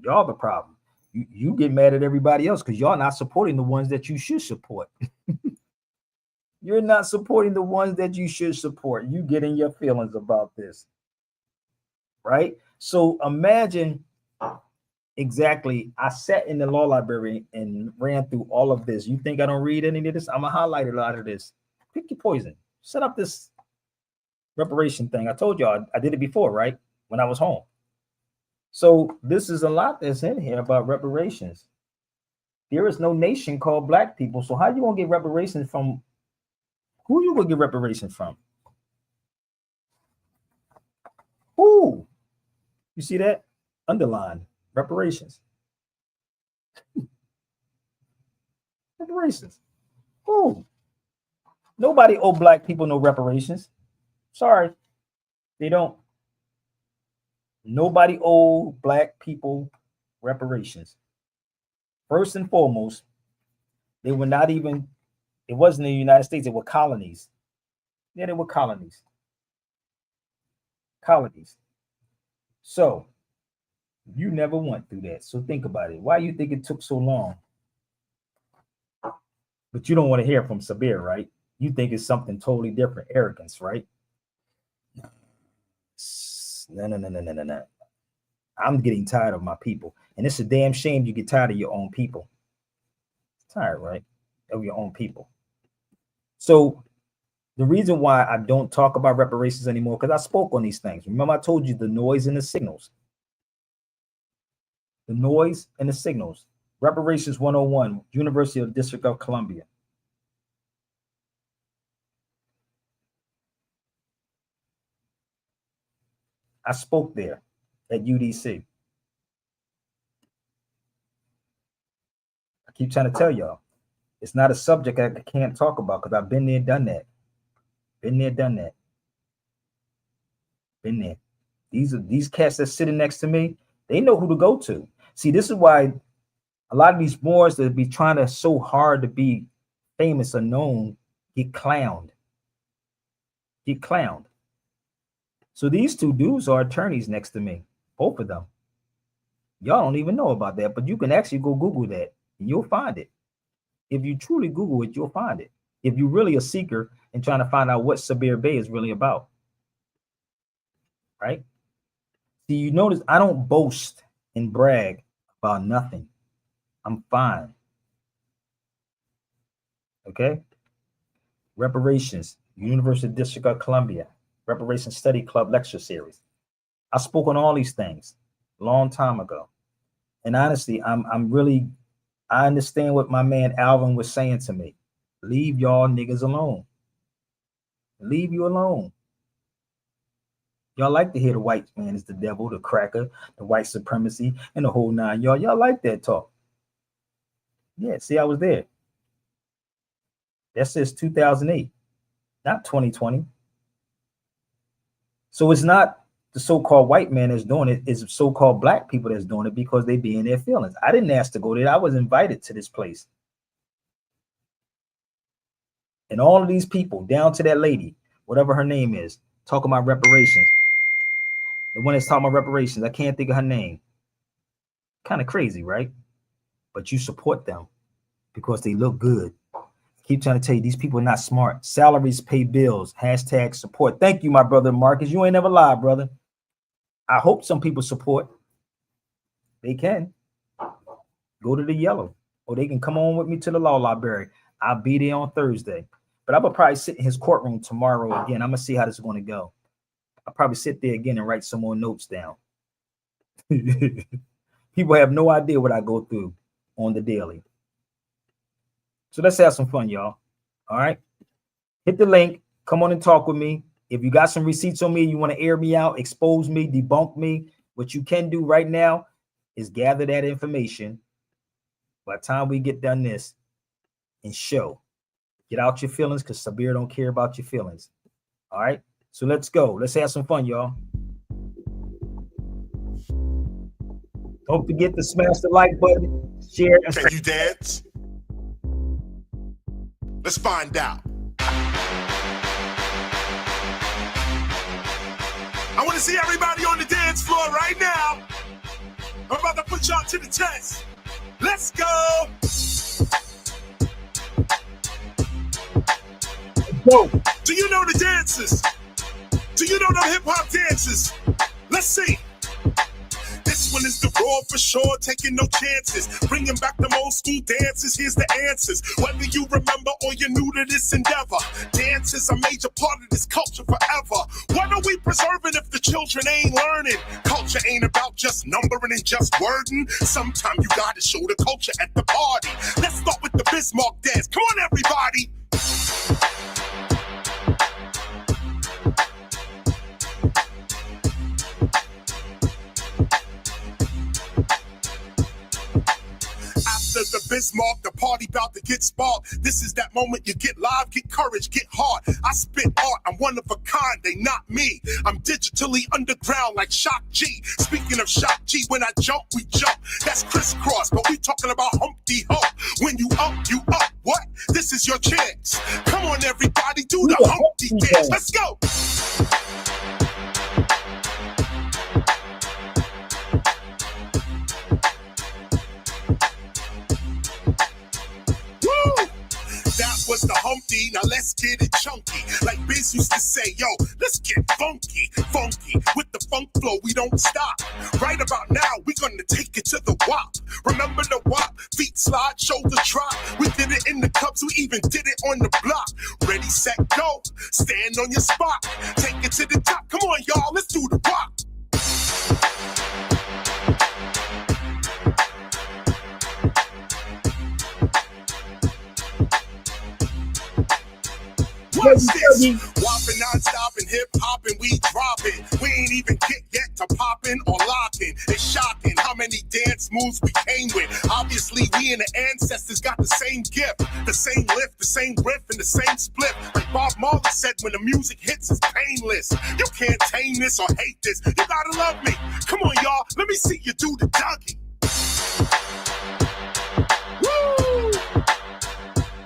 A: Y'all the problem. You get mad at everybody else because y'all not supporting the ones that you should support. You're not supporting the ones that you should support. You get in your feelings about this, right? So imagine exactly, I sat in the law library and ran through all of this. You think I don't read any of this? I'm going to highlight a lot of this. Pick your poison. Set up this reparation thing. I told y'all I did it before, right? When I was home. So this is a lot that's in here about reparations. There is no nation called black people. So how you gonna get reparations from? Who you gonna get reparations from? Who? You see that? Underline reparations. Reparations. Who? Nobody owe black people no reparations. Sorry, they don't. Nobody owe black people reparations. First and foremost, they were not even, it wasn't the United States, they were colonies. Yeah, they were colonies. Colonies. So you never went through that. So think about it. Why do you think it took so long? But you don't want to hear from Sabir, right? You think it's something totally different. Arrogance, right? No. I'm getting tired of my people. And it's a damn shame you get tired of your own people. Tired, right? Of your own people. So the reason why I don't talk about reparations anymore, because I spoke on these things. Remember, I told you the noise and the signals. The noise and the signals. Reparations 101, University of District of Columbia. I spoke there at UDC. I keep trying to tell y'all, it's not a subject I can't talk about because I've been there, done that. Been there, done that. Been there. These cats that's sitting next to me, they know who to go to. See, this is why a lot of these Moors that be trying to so hard to be famous or known get clowned. Get clowned. So these two dudes are attorneys next to me, both of them. Y'all don't even know about that, but you can actually go Google that and you'll find it. If you truly Google it, you'll find it. If you're really a seeker and trying to find out what Sabir Bey is really about, right? See, you notice I don't boast and brag about nothing. I'm fine. Okay? Reparations, University District of Columbia. Reparations Study Club lecture series. I spoke on all these things a long time ago. And honestly, I understand what my man Alvin was saying to me. Leave y'all niggas alone. Leave you alone. Y'all like to hear the white man is the devil, the cracker, the white supremacy, and the whole nine. Y'all like that talk. Yeah, see, I was there. That says 2008, not 2020. So it's not the so-called white man that's doing it, it's so-called black people that's doing it because they be in their feelings. I didn't ask to go there. I was invited to this place. And all of these people, down to that lady, whatever her name is, talking about reparations. The one that's talking about reparations, I can't think of her name. Kind of crazy, right? But you support them because they look good. Keep trying to tell you, these people are not smart. Salaries pay bills. Hashtag support. Thank you, my brother Marcus. You ain't never lied, brother. I hope some people support. They can. Go to the yellow. Or they can come on with me to the law library. I'll be there on Thursday. But I will probably sit in his courtroom tomorrow again. I'm going to see how this is going to go. I'll probably sit there again and write some more notes down. People have no idea what I go through on the daily. So let's have some fun, y'all. All right. Hit the link. Come on and talk with me. If you got some receipts on me, you want to air me out, expose me, debunk me, what you can do right now is gather that information. By the time we get done this and show, get out your feelings because Sabir don't care about your feelings. All right. So let's go. Let's have some fun, y'all. Don't forget to smash the like button, share, and
C: Can you dance? Let's find out. I want to see everybody on the dance floor right now. I'm about to put y'all to the test. Let's go.
A: go.
C: Do you know the dances? Do you know the hip hop dances? Let's see. This one is the raw for sure, taking no chances. Bringing back the old school dances, here's the answers. Whether you remember or you're new to this endeavor, dance is a major part of this culture forever. What are we preserving if the children ain't learning? Culture ain't about just numbering and just wording. Sometimes you gotta show the culture at the party. Let's start with the Bismarck dance. Come on, everybody. The Bismarck, the party about to get sparked. This is that moment you get live, get courage, get hard. I spit art, I'm one of a kind, they not me. I'm digitally underground like Shock G. Speaking of Shock G, when I jump, we jump. That's crisscross, but we talking about Humpty Hump. When you up, you up. What? This is your chance. Come on, everybody, do the Humpty dance. Let's go. Was the Humpty, now let's get it chunky. Like Biz used to say, yo, let's get funky, funky. With the funk flow, we don't stop. Right about now, we're gonna take it to the WAP. Remember the WAP? Feet slide, shoulder drop. We did it in the cups, we even did it on the block. Ready, set, go. Stand on your spot. Take it to the top. Come on, y'all, let's do the WAP. Watch this. Whopping, non-stopping, hip-hopping, we dropping. We ain't even get yet to popping or locking. It's shocking how many dance moves we came with. Obviously, we and the ancestors got the same gift, the same lift, the same riff, and the same split. Like Bob Marley said, when the music hits, it's painless. You can't tame this or hate this. You gotta love me. Come on, y'all. Let me see you do the Dougie. Woo!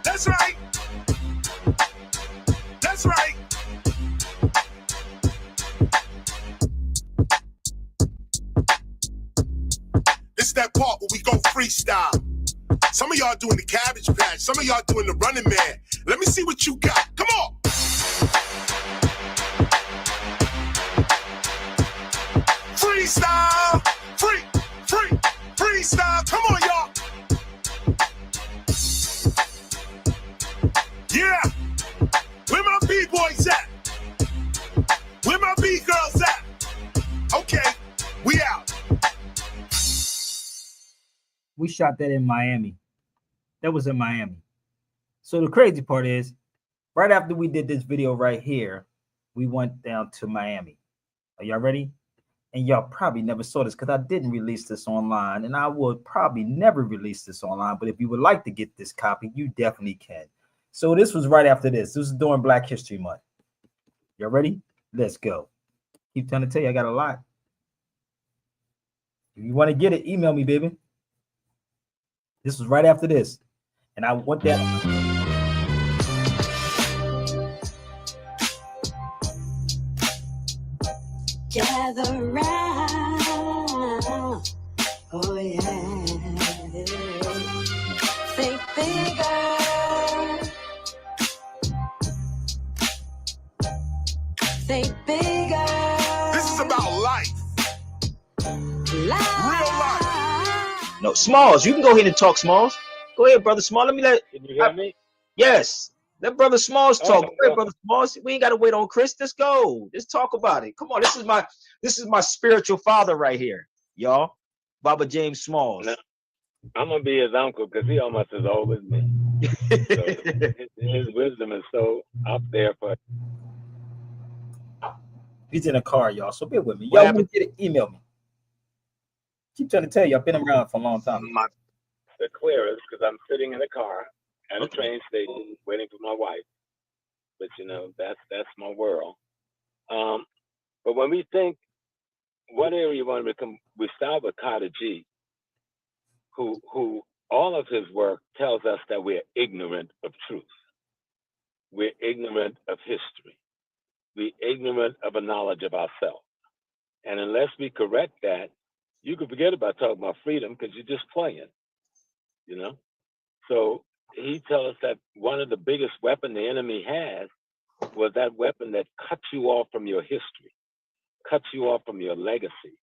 C: That's right. That's right. It's that part where we go freestyle. Some of y'all doing the Cabbage Patch. Some of y'all doing the Running Man. Let me see what you got. Come on. Freestyle. Freestyle. Come on, y'all. Yeah. Where my B-boys at? Where my B-girls at? Okay, we out.
A: We shot that in Miami. That was in Miami. So the crazy part is, right after we did this video right here, we went down to Miami. Are y'all ready? And y'all probably never saw this because I didn't release this online, and I would probably never release this online. But if you would like to get this copy, you definitely can. So this was right after this. This is during Black History Month. Y'all ready? Let's go. Keep trying to tell you, I got a lot. If you want to get it, email me, baby. This was right after this. And I want that.
B: gather round. Oh yeah. Think bigger. Think bigger.
C: This is about life. Real life.
A: No, Smalls, you can go ahead and talk, Smalls. Go ahead, brother Smalls. Let me let.
D: Can you hear me?
A: Yes, let brother Smalls talk.
D: Oh,
A: Go ahead, brother Smalls. We ain't got to wait on Chris. Let's go. Let's talk about it. Come on, this is my spiritual father right here, y'all. Baba James Smalls.
D: No, I'm gonna be his uncle because he almost as old as me. So his wisdom is so up there for.
A: He's in a car, y'all. So bear with me.
D: What
A: Y'all
D: happened?
A: want to get it? Email me. Keep trying to tell you, I've been around for a long time.
D: The clearest because I'm sitting in a car at a train station waiting for my wife. But you know, that's my world. But when we think, what area you want to become, we start with Carter G, who all of his work tells us that we're ignorant of truth. We're ignorant of history. We're ignorant of a knowledge of ourselves. And unless we correct that, you can forget about talking about freedom because you're just playing, you know? So he tells us that one of the biggest weapons the enemy has was that weapon that cuts you off from your history, cuts you off from your legacy,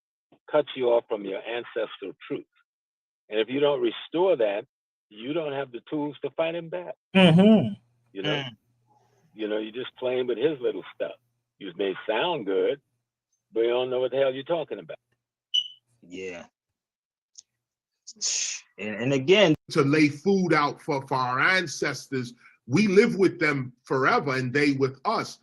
D: cuts you off from your ancestral truth. And if you don't restore that, you don't have the tools to fight him back.
A: Mm-hmm.
D: You know, you're just playing with his little stuff. You may sound good, but you don't know what the hell you're talking about.
A: Yeah. And again,
E: to lay food out for our ancestors. We live with them forever and they with us.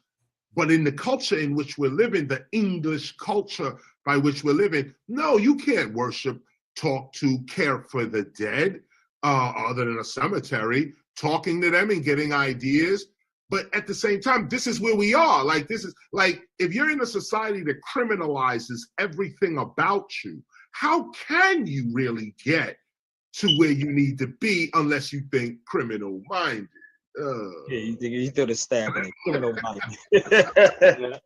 E: But in the culture in which we're living, the English culture by which we're living, no, you can't worship, talk to, care for the dead, other than a cemetery, talking to them and getting ideas. But at the same time, this is where we are. Like, this is like, if you're in a society that criminalizes everything about you, how can you really get to where you need to be unless you think criminal minded?
A: Yeah, you threw the stab in it. Criminal minded.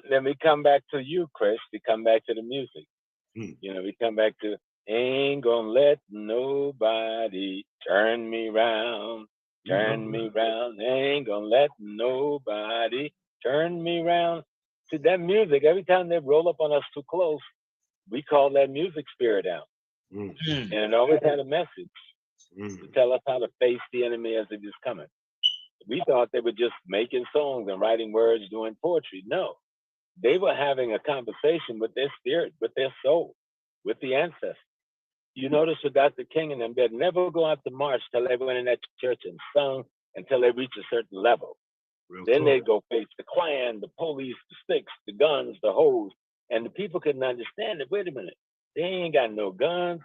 D: Then we come back to you, Chris. We come back to the music. You know, we come back to ain't gonna let nobody turn me round, turn me round. Ain't gonna let nobody turn me round. See that music, every time they roll up on us too close, we call that music spirit out. And it always had a message to tell us how to face the enemy as it is coming. We thought they were just making songs and writing words, doing poetry. No, they were having a conversation with their spirit, with their soul, with the ancestors. You notice with Dr. King and them, they'd never go out to march till they went in that church and sung until they reached a certain level. Then they'd go face the Klan, the police, the sticks, the guns, the hoes, and the people couldn't understand it. Wait a minute, they ain't got no guns.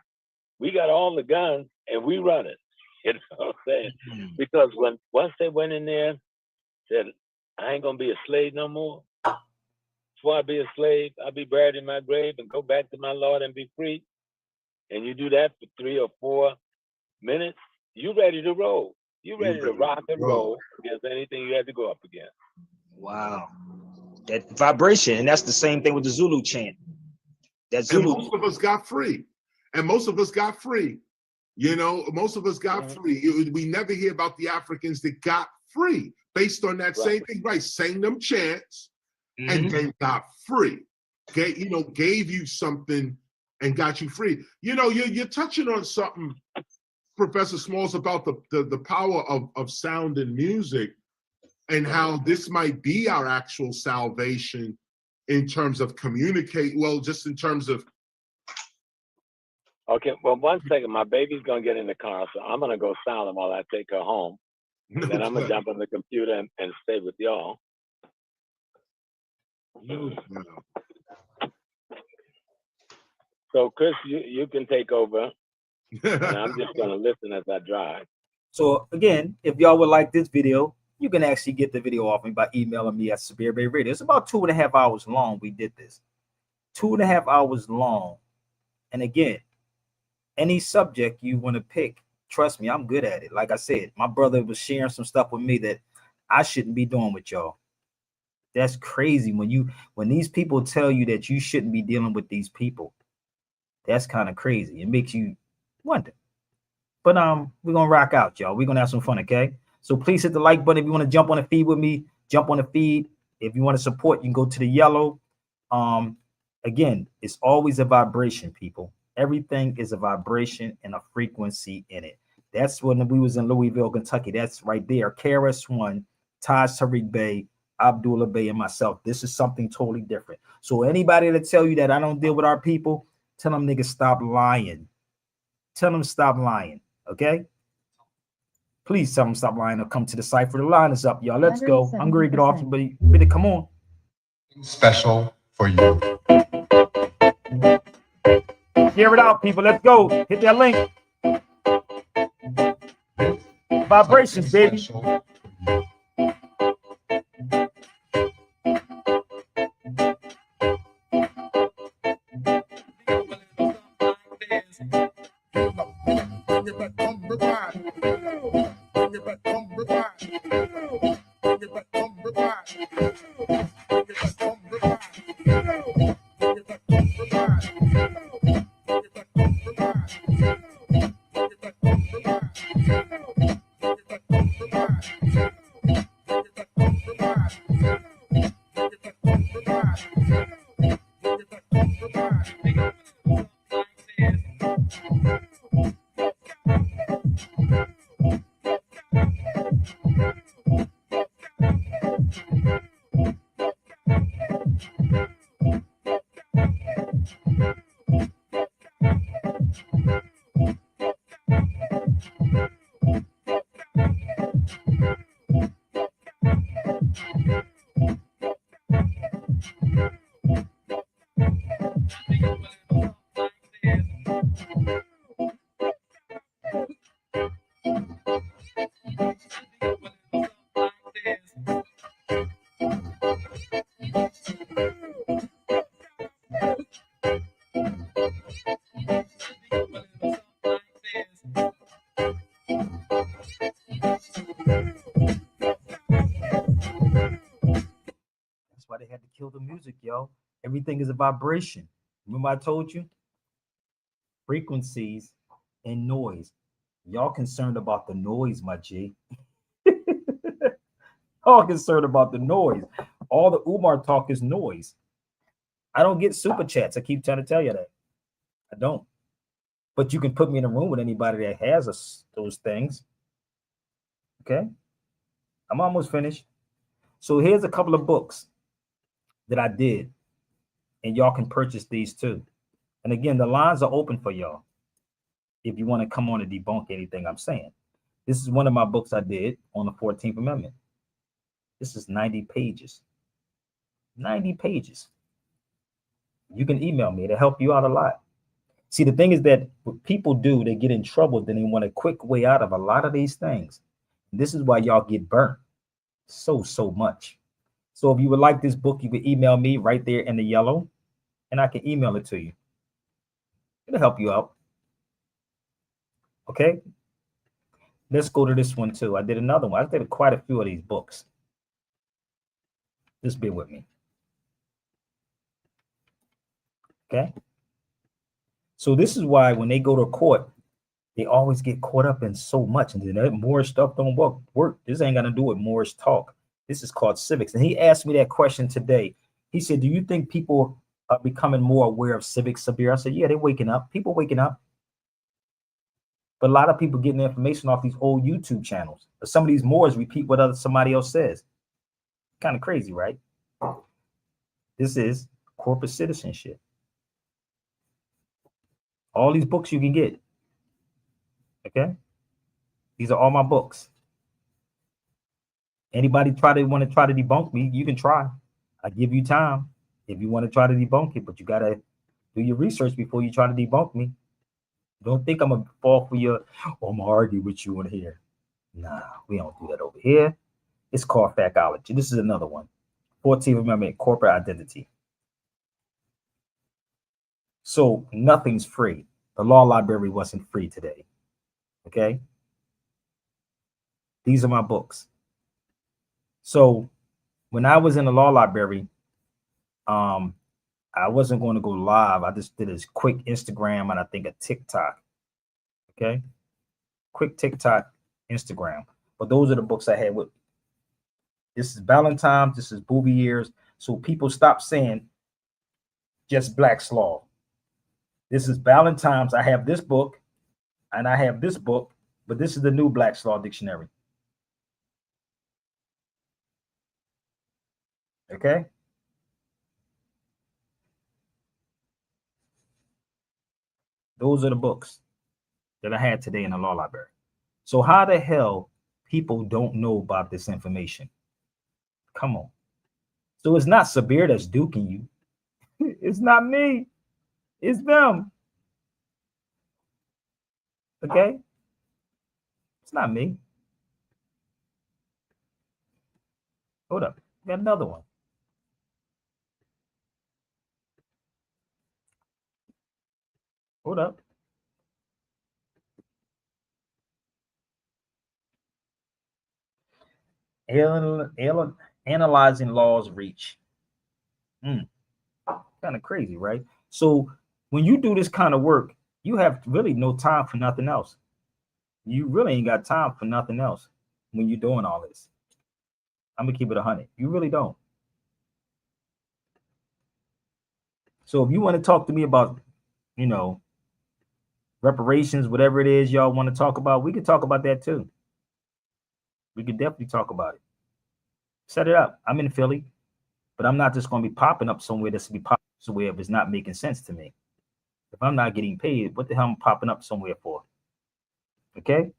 D: We got all the guns and we run it. You know what I'm saying? Because once they went in there, said, I ain't gonna be a slave no more. Before I be a slave, I'll be buried in my grave and go back to my Lord and be free. And you do that for 3 or 4 minutes, you ready to roll. You ready to rock and roll against anything you had to go up against.
A: Wow. That vibration, and that's the same thing with the Zulu chant. That Zulu.
E: And most of us got free. And most of us got free. You know, most of us got free. We never hear about the Africans that got free based on that same thing, right? Sang them chants and then got free. Okay, you know, gave you something and got you free. You know, you're touching on something, Professor Smalls, about the power of sound and music and how this might be our actual salvation in terms of communicate. Well, just in terms of.
D: Okay, well, 1 second. My baby's going to get in the car, so I'm going to go silent while I take her home. And then I'm going to jump on the computer and stay with y'all. So, Chris, you can take over. And I'm just going to listen as I drive.
A: So, again, if y'all would like this video, you can actually get the video off me by emailing me at Sabir Bay Radio. It's about 2.5 hours long. We did this. 2.5 hours long. And again, any subject you want to pick, trust me, I'm good at it. Like I said, my brother was sharing some stuff with me that I shouldn't be doing with y'all. That's crazy when these people tell you that you shouldn't be dealing with these people. That's kind of crazy. It makes you wonder. But we're gonna rock out, y'all. We're gonna have some fun, okay? So please hit the like button if you want to jump on the feed with me. Jump on the feed. If you want to support, you can go to the yellow. Again, it's always a vibration, people. Everything is a vibration and a frequency in it. That's when we was in Louisville, Kentucky. That's right there. KRS-One, Taj Tariq Bey, Abdullah Bey, and myself. This is something totally different. So anybody that tell you that I don't deal with our people, tell them niggas stop lying. Tell them stop lying, okay? Please tell them stop lying or come to the cipher. The line is up, y'all. Let's go. Hungry, get off. But come on.
F: Special for you.
A: Hear it out, people. Let's go. Hit that link. Vibrations, baby.
F: Special.
A: That's why they had to kill the music, yo. Everything is a vibration. Remember I told you? Frequencies and noise. Y'all concerned about the noise, my G. Y'all concerned about the noise. All the Umar talk is noise. I don't get super chats. I keep trying to tell you that. I don't. But you can put me in a room with anybody that has those things. Okay? I'm almost finished. So here's a couple of books that I did. And y'all can purchase these too. And again, the lines are open for y'all if you want to come on and debunk anything I'm saying. This is one of my books I did on the 14th Amendment. This is 90 pages. 90 pages. You can email me. It'll help you out a lot. See, the thing is that what people do, they get in trouble, then they want a quick way out of a lot of these things. And this is why y'all get burnt so much. So if you would like this book, you can email me right there in the yellow, and I can email it to you. It'll help you out. Okay? Let's go to this one too. I did another one. I did quite a few of these books. Just bear with me. Okay? So this is why when they go to court, they always get caught up in so much. And then that Moorish stuff don't work. This ain't got to do with Moorish talk. This is called civics. And he asked me that question today. He said, do you think people are becoming more aware of civics, Sabir? I said, yeah, they're waking up. People waking up. But a lot of people getting information off these old YouTube channels. But some of these Moors repeat what somebody else says. Kind of crazy, right? This is corporate citizenship. All these books you can get. Okay? These are all my books. Anybody want to try to debunk me, you can try. I give you time if you want to try to debunk it, but you got to do your research before you try to debunk me. Don't think I'm going to fall for your, I'm going to argue with you in here. Nah, we don't do that over here. It's called factology. This is another one. 14th Amendment, corporate identity. So nothing's free. The law library wasn't free today. Okay? These are my books. So when I was in the law library, I wasn't going to go live. I just did this quick Instagram and I think a TikTok. Okay. Quick TikTok, Instagram. But those are the books I had with me. This is Valentine's. This is Bouvier's. So people stop saying just Black's Law. This is Valentine's. I have this book and I have this book, but this is the new Black's Law Dictionary. Okay. Those are the books that I had today in the law library. So how the hell people don't know about this information? Come on. So it's not Sabir that's duking you. It's not me. It's them. Okay? It's not me. Hold up. Got another one. Hold up. Analyzing laws reach. Kind of crazy, right? So when you do this kind of work, you have really no time for nothing else. You really ain't got time for nothing else when you're doing all this. I'm gonna keep it 100. You really don't. So if you want to talk to me about, you know, reparations, whatever it is y'all want to talk about, we could talk about that too. We could definitely talk about it. Set it up. I'm in Philly, but I'm not just going to be popping up somewhere that's to be popping somewhere if it's not making sense to me. If I'm not getting paid, what the hell am I popping up somewhere for? Okay?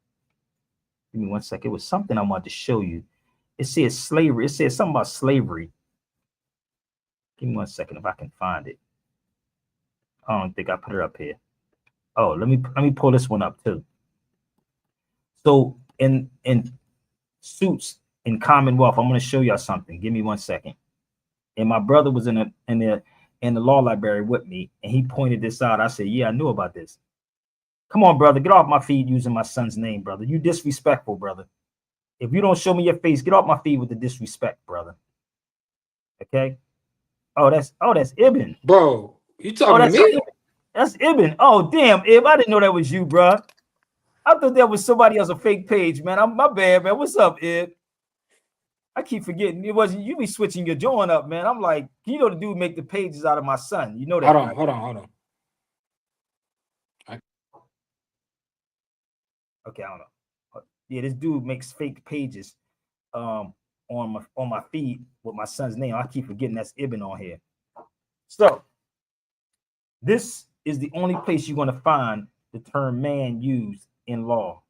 A: Give me 1 second. It was something I wanted to show you. It says slavery. It says something about slavery. Give me 1 second if I can find it. I don't think I put it up here. Oh, let me pull this one up too. So in Suits in Commonwealth, I'm going to show y'all something. Give me 1 second. And my brother was in the law library with me, and he pointed this out. I said, "Yeah, I knew about this." Come on, brother, get off my feed using my son's name, brother. You disrespectful, brother. If you don't show me your face, get off my feed with the disrespect, brother. Okay? Oh, that's Ibn.
G: Bro, you talking to me?
A: Ibn. That's Ibn. Oh, damn, Ib. I didn't know that was you, bro. I thought that was somebody else, a fake page, man. My bad, man. What's up, Ib? I keep forgetting it wasn't you. Be switching your joint up, man. I'm like, you know, the dude make the pages out of my son. You know that.
G: Hold on.
A: Okay, I don't know. Yeah, this dude makes fake pages on my feed with my son's name. I keep forgetting that's Ibn on here. So this is the only place you're going to find the term man used in law.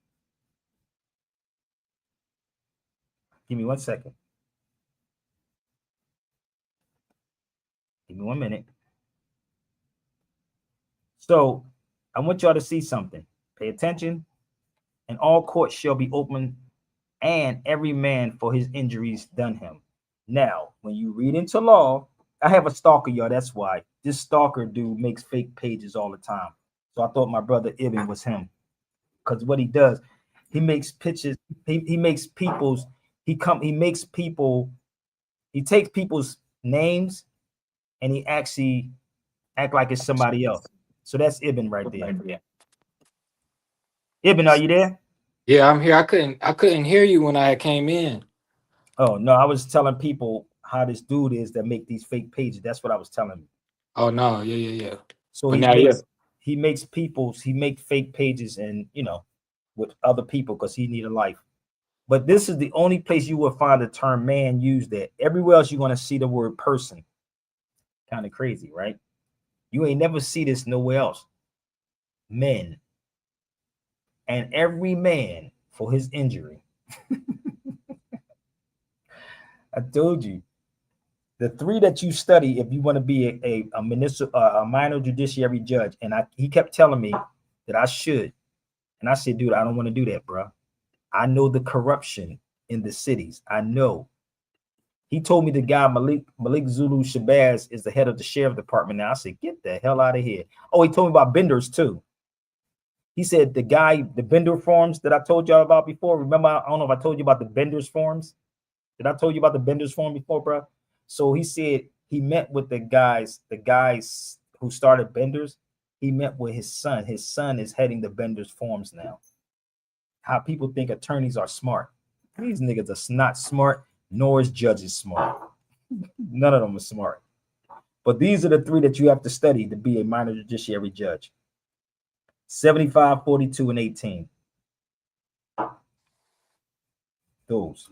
A: Give me 1 second. Give me 1 minute. So I want y'all to see something. Pay attention. And all courts shall be open, and every man for his injuries done him. Now, when you read into law, I have a stalker, y'all. That's why this stalker dude makes fake pages all the time. So I thought my brother Ibn was him, because what he does, he makes pictures. He makes people's. He takes people's names, and he actually act like it's somebody else. So that's Ibn right there. Ibn, are you there?
G: Yeah, I'm here. I couldn't hear you when I came in.
A: Oh no, I was telling people how this dude is that make these fake pages. That's what I was telling you.
G: Oh no, yeah.
A: So he makes fake pages and with other people because he need a life. But this is the only place you will find the term man used there. Everywhere else you're gonna see the word person. Kind of crazy, right? You ain't never see this nowhere else. Men. And every man for his injury. I told you. The three that you study if you want to be a minor judiciary judge. And he kept telling me that I should. And I said, dude, I don't want to do that, bro. I know the corruption in the cities. I know. He told me the guy Malik Zulu Shabazz is the head of the sheriff department now. I said, get the hell out of here. Oh, he told me about Benders too. He said the Bender forms that I told y'all about before. Remember, I don't know if I told you about the Benders forms. Did I told you about the Benders Forum before, bro? So he said he met with the guys who started Benders. He met with his son. His son is heading the Benders Forums now. How people think attorneys are smart. These niggas are not smart, nor is judges smart. None of them are smart. But these are the three that you have to study to be a minor judiciary judge. 75, 42, and 18. Those.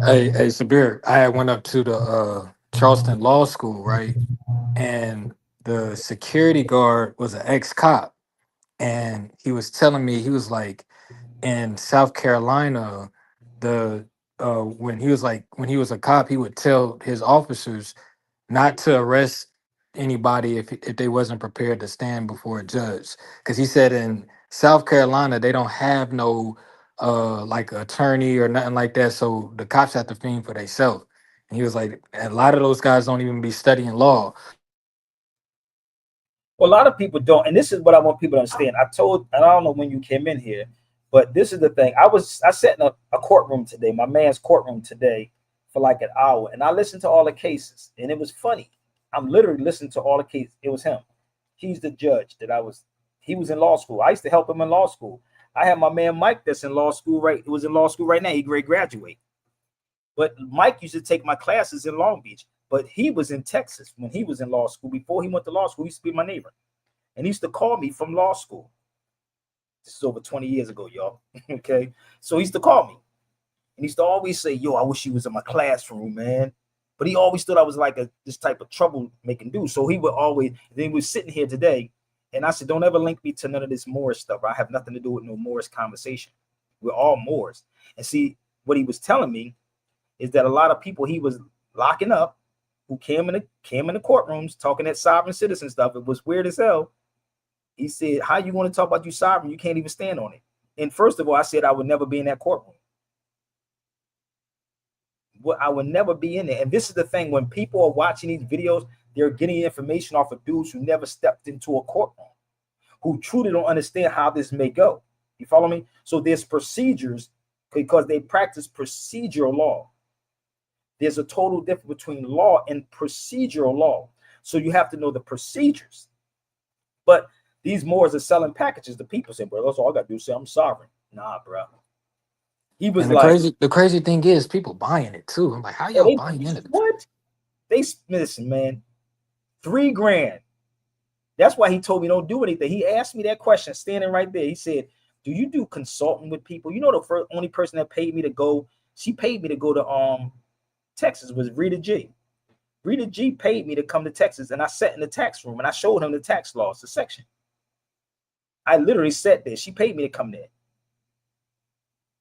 G: Hey, Sabir, I had went up to the Charleston Law School, right? And the security guard was an ex-cop. And he was telling me, he was like, in South Carolina, when he was a cop, he would tell his officers not to arrest anybody if they wasn't prepared to stand before a judge. Because he said in South Carolina, they don't have no like attorney or nothing like that. So the cops have to fend for themselves. And he was like, a lot of those guys don't even be studying law.
A: Well, a lot of people don't, and this is what I want people to understand. I don't know when you came in here, but this is the thing. I sat in a courtroom today, my man's courtroom today, for like an hour, and I listened to all the cases, and it was funny. I'm literally listening to all the cases. It was him. He's the judge he was in law school. I used to help him in law school. I have my man Mike that's in law school, right? It was in law school right now. He graduate. But Mike used to take my classes in Long Beach. But he was in Texas when he was in law school. Before he went to law school, he used to be my neighbor. And he used to call me from law school. This is over 20 years ago, y'all. Okay. So he used to call me. And he used to always say, yo, I wish he was in my classroom, man. But he always thought I was like this type of troublemaking dude. So he would always, then he was sitting here today. And I said, don't ever link me to none of this Moors stuff. I have nothing to do with no Moors conversation. We're all Moors. And see, what he was telling me is that a lot of people he was locking up who came in the courtrooms talking that sovereign citizen stuff. It was weird as hell. He said, how you want to talk about you sovereign? You can't even stand on it. And first of all, I said I would never be in that courtroom. I would never be in there. And this is the thing. When people are watching these videos, they're getting information off of dudes who never stepped into a courtroom, who truly don't understand how this may go. You follow me? So there's procedures because they practice procedural law. There's a total difference between law and procedural law. So you have to know the procedures. But these Moors are selling packages. The people say, bro, that's all I got to do is say I'm sovereign. Nah, bro. He was
G: and the crazy thing is people buying it too. I'm like, how y'all buying it?
A: What? Listen, man, $3,000. That's why he told me don't do anything. He asked me that question standing right there. He said, do you do consulting with people? You know, the only person that paid me to go, she paid me to go to Texas was Rita G. Rita G paid me to come to Texas, and I sat in the tax room and I showed him the tax laws, the section. I literally sat there. She paid me to come there.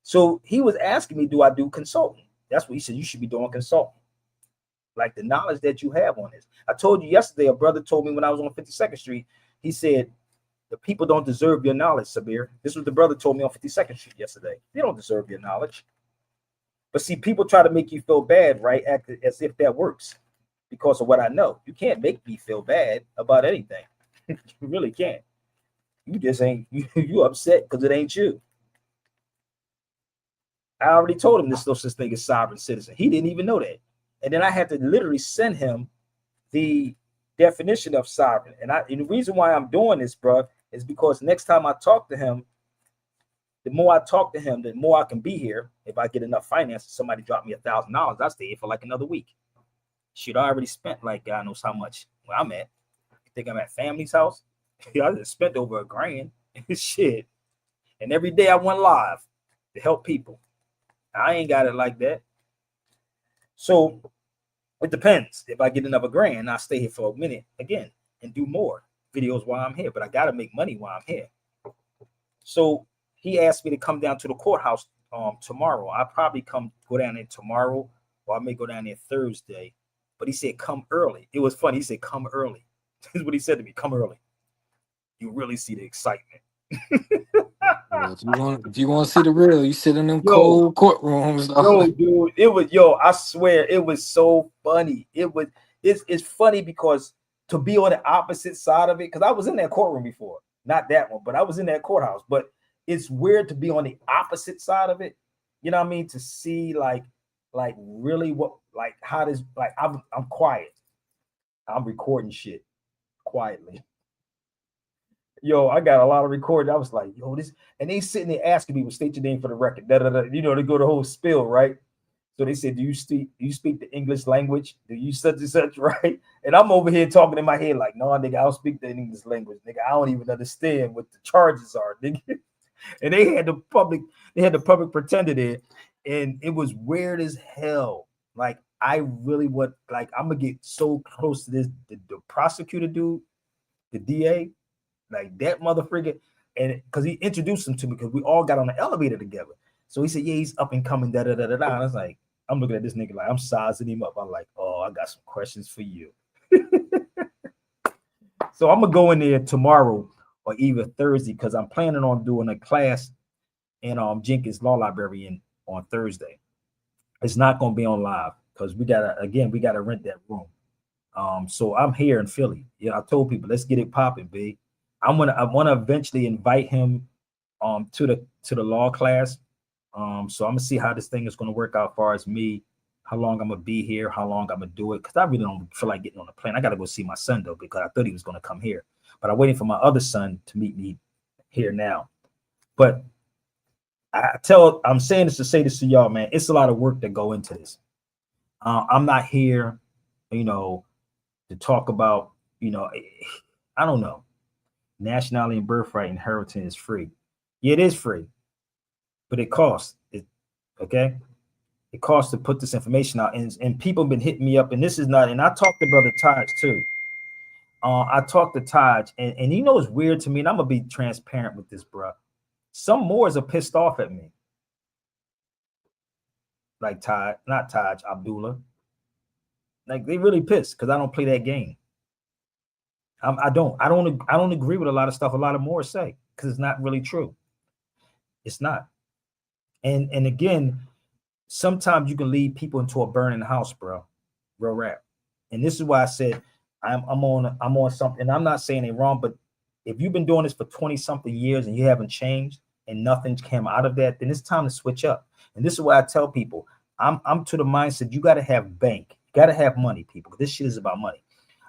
A: So he was asking me, do I do consulting? That's what he said. You should be doing consulting. Like the knowledge that you have on this. I told you yesterday, a brother told me when I was on 52nd Street, he said, the people don't deserve your knowledge, Sabir. This was the brother told me on 52nd Street yesterday. They don't deserve your knowledge. But see, people try to make you feel bad, right? Act as if that works because of what I know. You can't make me feel bad about anything. You really can't. You just ain't, you upset because it ain't you. I already told him there's no such thing as sovereign citizen. He didn't even know that. And then I had to literally send him the definition of sovereign. And the reason why I'm doing this, bro, is because next time I talk to him, the more I talk to him, the more I can be here. If I get enough finances, somebody drop me $1,000, I stay here for like another week. Shit, I already spent like God knows how much where I'm at. You think I'm at family's house? I just spent over $1,000. Shit. And every day I went live to help people. I ain't got it like that. So it depends. If I get another $1,000, I'll stay here for a minute again and do more videos while I'm here. But I got to make money while I'm here. So he asked me to come down to the courthouse tomorrow. I'll probably go down there tomorrow, or I may go down there Thursday. But he said, come early. It was funny. He said, come early. This is what he said to me. Come early. You really see the excitement.
G: Well, if you want to see the real, you sit in them cold courtrooms.
A: Dude, I swear it was so funny. It's funny because to be on the opposite side of it, because I was in that courtroom before, not that one, but I was in that courthouse. But it's weird to be on the opposite side of it. You know what I mean? To see like Like really, what? Like how does? Like I'm quiet. I'm recording shit quietly. Yo, I got a lot of recording. I was like, yo, this, and they sitting there asking me, "Well, state your name for the record." Da, da, da. You know, they go the whole spill, right? So they said, do you speak the English language? Do you such and such, right? And I'm over here talking in my head like, no, nigga, I don't speak the English language, nigga. I don't even understand what the charges are, nigga. And they had the public pretender there, and it was weird as hell. Like I really would like I'm gonna get so close to this the prosecutor dude, the DA, like that motherfucker, and because he introduced him to me because we all got on the elevator together. So he said, yeah, he's up and coming, da da da da da. And I was like, I'm looking at this nigga like I'm sizing him up. I'm like, oh, I got some questions for you. So I'm gonna go in there tomorrow or either Thursday because I'm planning on doing a class in Jenkins Law Library on Thursday. It's not gonna be on live because we gotta rent that room. So I'm here in Philly. I told people let's get it popping, B. I want to eventually invite him to the law class. So I'm gonna see how this thing is gonna work out as far as me, how long I'm gonna be here, how long I'm gonna do it. Because I really don't feel like getting on a plane. I gotta go see my son though, because I thought he was gonna come here. But I'm waiting for my other son to meet me here now. But I'm saying this to say this to y'all, man. It's a lot of work that go into this. I'm not here, to talk about, I don't know. Nationality and birthright inheritance is free. Yeah, it is free, but it costs. Okay? It costs to put this information out, and people have been hitting me up, and this is not. And I talked to Brother Taj too. I talked to Taj, and it's weird to me, and I'm gonna be transparent with this, bro. Some Moors are pissed off at me, like Taj, not Taj, Abdullah. Like they really pissed because I don't play that game. I don't agree with a lot of stuff a lot of Moors say because it's not really true. It's not. And again, sometimes you can lead people into a burning house, bro. Real rap. And this is why I said I'm on something. I'm not saying it wrong, but if you've been doing this for 20 something years and you haven't changed and nothing came out of that, then it's time to switch up. And this is why I tell people I'm to the mindset you got to have bank, you got to have money, people. This shit is about money.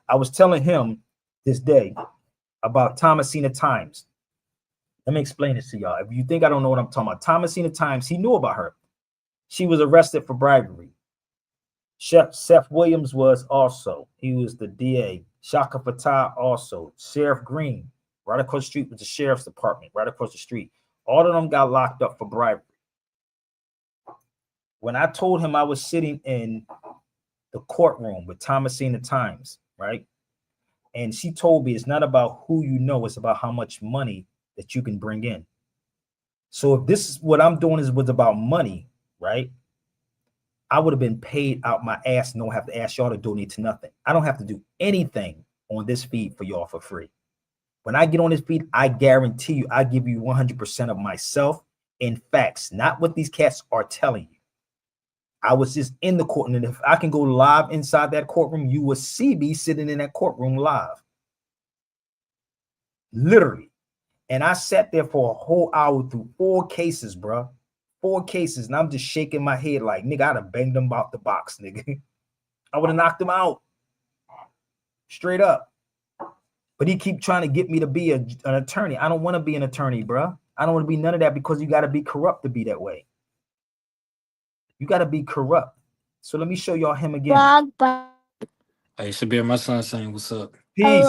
A: I was telling him this day about Thomasina Times. Let me explain this to y'all. If you think I don't know what I'm talking about, Thomasina Times, he knew about her. She was arrested for bribery. Seth Williams was also. He was the DA. Shaka Fatah also. Sheriff Green, right across the street with the sheriff's department, right across the street. All of them got locked up for bribery. When I told him I was sitting in the courtroom with Thomasina Times, right? And she told me it's not about who you know, it's about how much money that you can bring in. So if this is what I'm doing was about money, right? I would have been paid out my ass and don't have to ask y'all to donate to nothing. I don't have to do anything on this feed for y'all for free. When I get on this feed, I guarantee you, I give you 100% of myself in facts, not what these cats are telling you. I was just in the court, and if I can go live inside that courtroom, you will see me sitting in that courtroom live. Literally. And I sat there for a whole hour through 4 cases, bro. 4 cases, and I'm just shaking my head like, nigga, I'd have banged them out the box, nigga. I would have knocked them out. Straight up. But he keep trying to get me to be an attorney. I don't want to be an attorney, bro. I don't want to be none of that because you got to be corrupt to be that way. You got to be corrupt. So let me show y'all him again.
G: Hey, Shabir, my son saying, what's up?
A: Peace.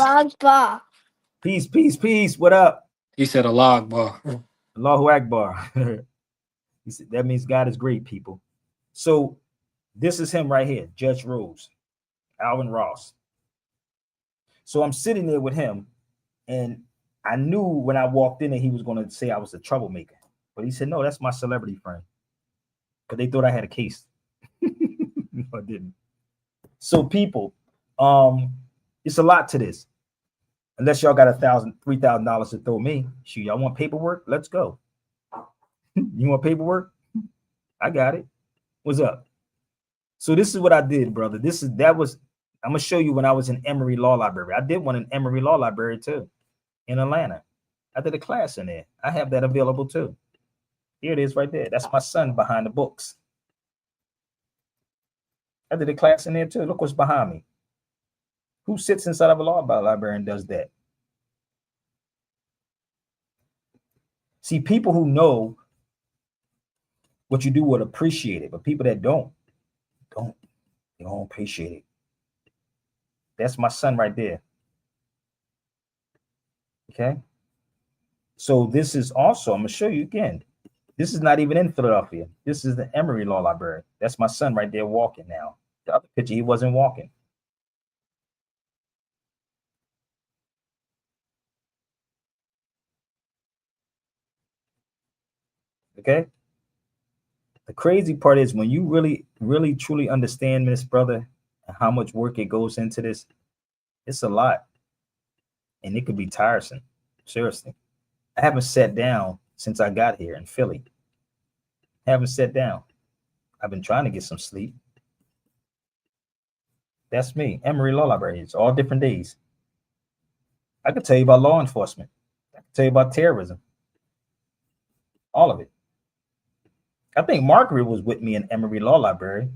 A: Peace, peace, peace. What up?
G: He said a log bar.
A: Allahu Akbar. He said, that means God is great, people. So this is him right here, Judge Rose, Alvin Ross. So I'm sitting there with him, and I knew when I walked in that he was going to say I was a troublemaker. But he said, no, that's my celebrity friend. Because they thought I had a case. No, I didn't. So people, it's a lot to this. Unless y'all got $3,000 to throw me. Shoot, y'all want paperwork? Let's go. You want paperwork? I got it. What's up? So this is what I did, brother. I'm gonna show you when I was in Emory Law Library. I did one in Emory Law Library too, in Atlanta. I did a class in there. I have that available too. Here it is right there. That's my son behind the books. I did a class in there too. Look what's behind me. Who sits inside of a law library and does that? See, people who know what you do would appreciate it, but people that don't appreciate it. That's my son right there. Okay. So this is also, I'm gonna show you again. This is not even in Philadelphia. This is the Emory Law Library. That's my son right there walking now. The other picture, he wasn't walking. Okay. The crazy part is when you really, really, truly understand this, brother, and how much work it goes into this, it's a lot. And it could be tiresome. Seriously. I haven't sat down since I got here in Philly. I haven't sat down. I've been trying to get some sleep. That's me. Emory Law Library. It's all different days. I could tell you about law enforcement. I could tell you about terrorism. All of it. I think Margaret was with me in Emory Law Library.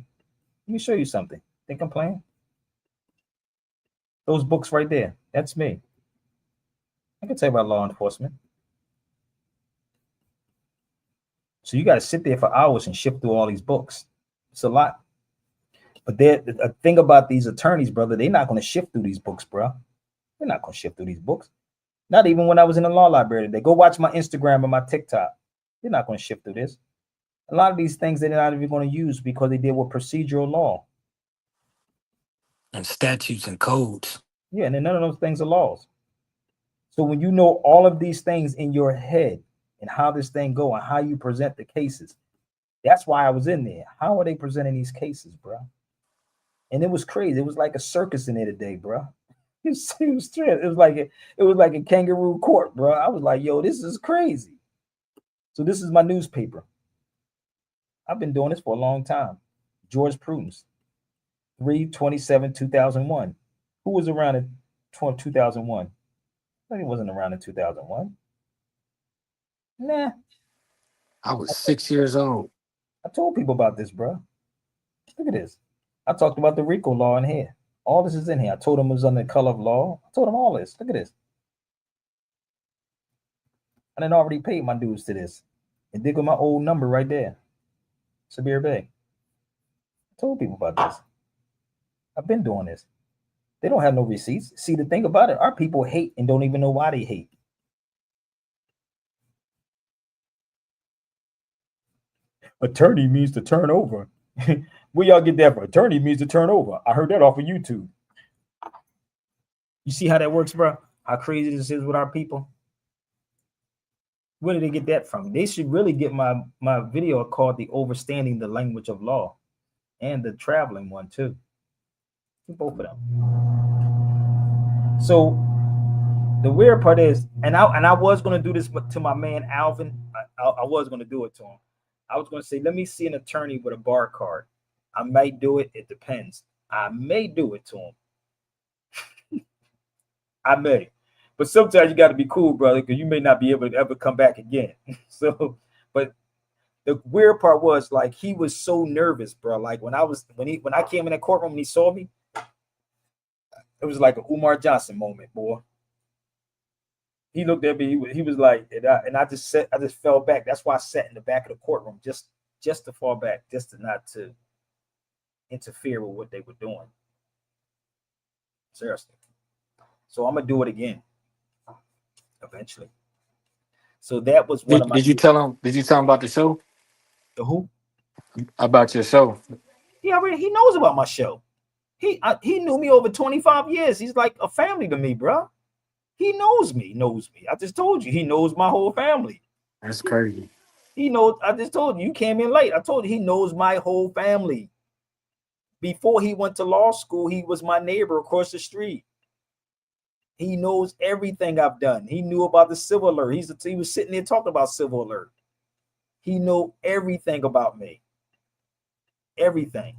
A: Let me show you something. Think I'm playing? Those books right there. That's me. I can tell you about law enforcement. So you got to sit there for hours and shift through all these books. It's a lot. But the thing about these attorneys, brother, they're not going to shift through these books, bro. They're not going to shift through these books. Not even when I was in the law library today. Go watch my Instagram and my TikTok. They're not going to shift through this. A lot of these things they're not even going to use because they deal with procedural law.
G: And statutes and codes.
A: Yeah, and then none of those things are laws. So when you know all of these things in your head and how this thing go and how you present the cases, that's why I was in there. How are they presenting these cases, bro? And it was crazy. It was like a circus in there today, bro. It was like a kangaroo court, bro. I was like, yo, this is crazy. So this is my newspaper. I've been doing this for a long time. George Prudence, 3/27/2001. Who was around in 2001? He wasn't around in 2001. Nah.
G: I was 6 years old.
A: I told people about this, bro. Look at this. I talked about the RICO law in here. All this is in here. I told them it was under the color of law. I told them all this. Look at this. I done already paid my dues to this. And dig with my old number right there. Sabir Bey. I told people about this. I've been doing this. They don't have no receipts. See, the thing about it, our people hate and don't even know why they hate. Attorney means to turn over. Where y'all get that from? Attorney means to turn over. I heard that off of YouTube. You see how that works, bro? How crazy this is with our people? Where did they get that from? They should really get my video called The Overstanding the Language of Law and the traveling one too. Both of them. So the weird part is, and I was going to do this to my man Alvin. I was going to do it to him. I was going to say, let me see an attorney with a bar card. I might do it. It depends. I may do it to him. I may. But sometimes you got to be cool, brother, because you may not be able to ever come back again. So, but the weird part was, like, he was so nervous, bro. Like when I came in that courtroom and he saw me, it was like a Umar Johnson moment, boy. He looked at me. He was like, and I just fell back. That's why I sat in the back of the courtroom, just to fall back, just to not to interfere with what they were doing. Seriously. So I'm gonna do it again eventually. So that was one of my.
G: Did you tell him about the show?
A: The who?
G: About your show?
A: Yeah, he knows about my show. He knew me over 25 years. He's like a family to me, bro. He knows me. I just told you he knows my whole family.
G: That's crazy.
A: He knows. I just told you came in late. I told you he knows my whole family. Before he went to law school, he was my neighbor across the street. He knows everything I've done. He knew about the Civil Alert. He was sitting there talking about Civil Alert. He knew everything about me. Everything.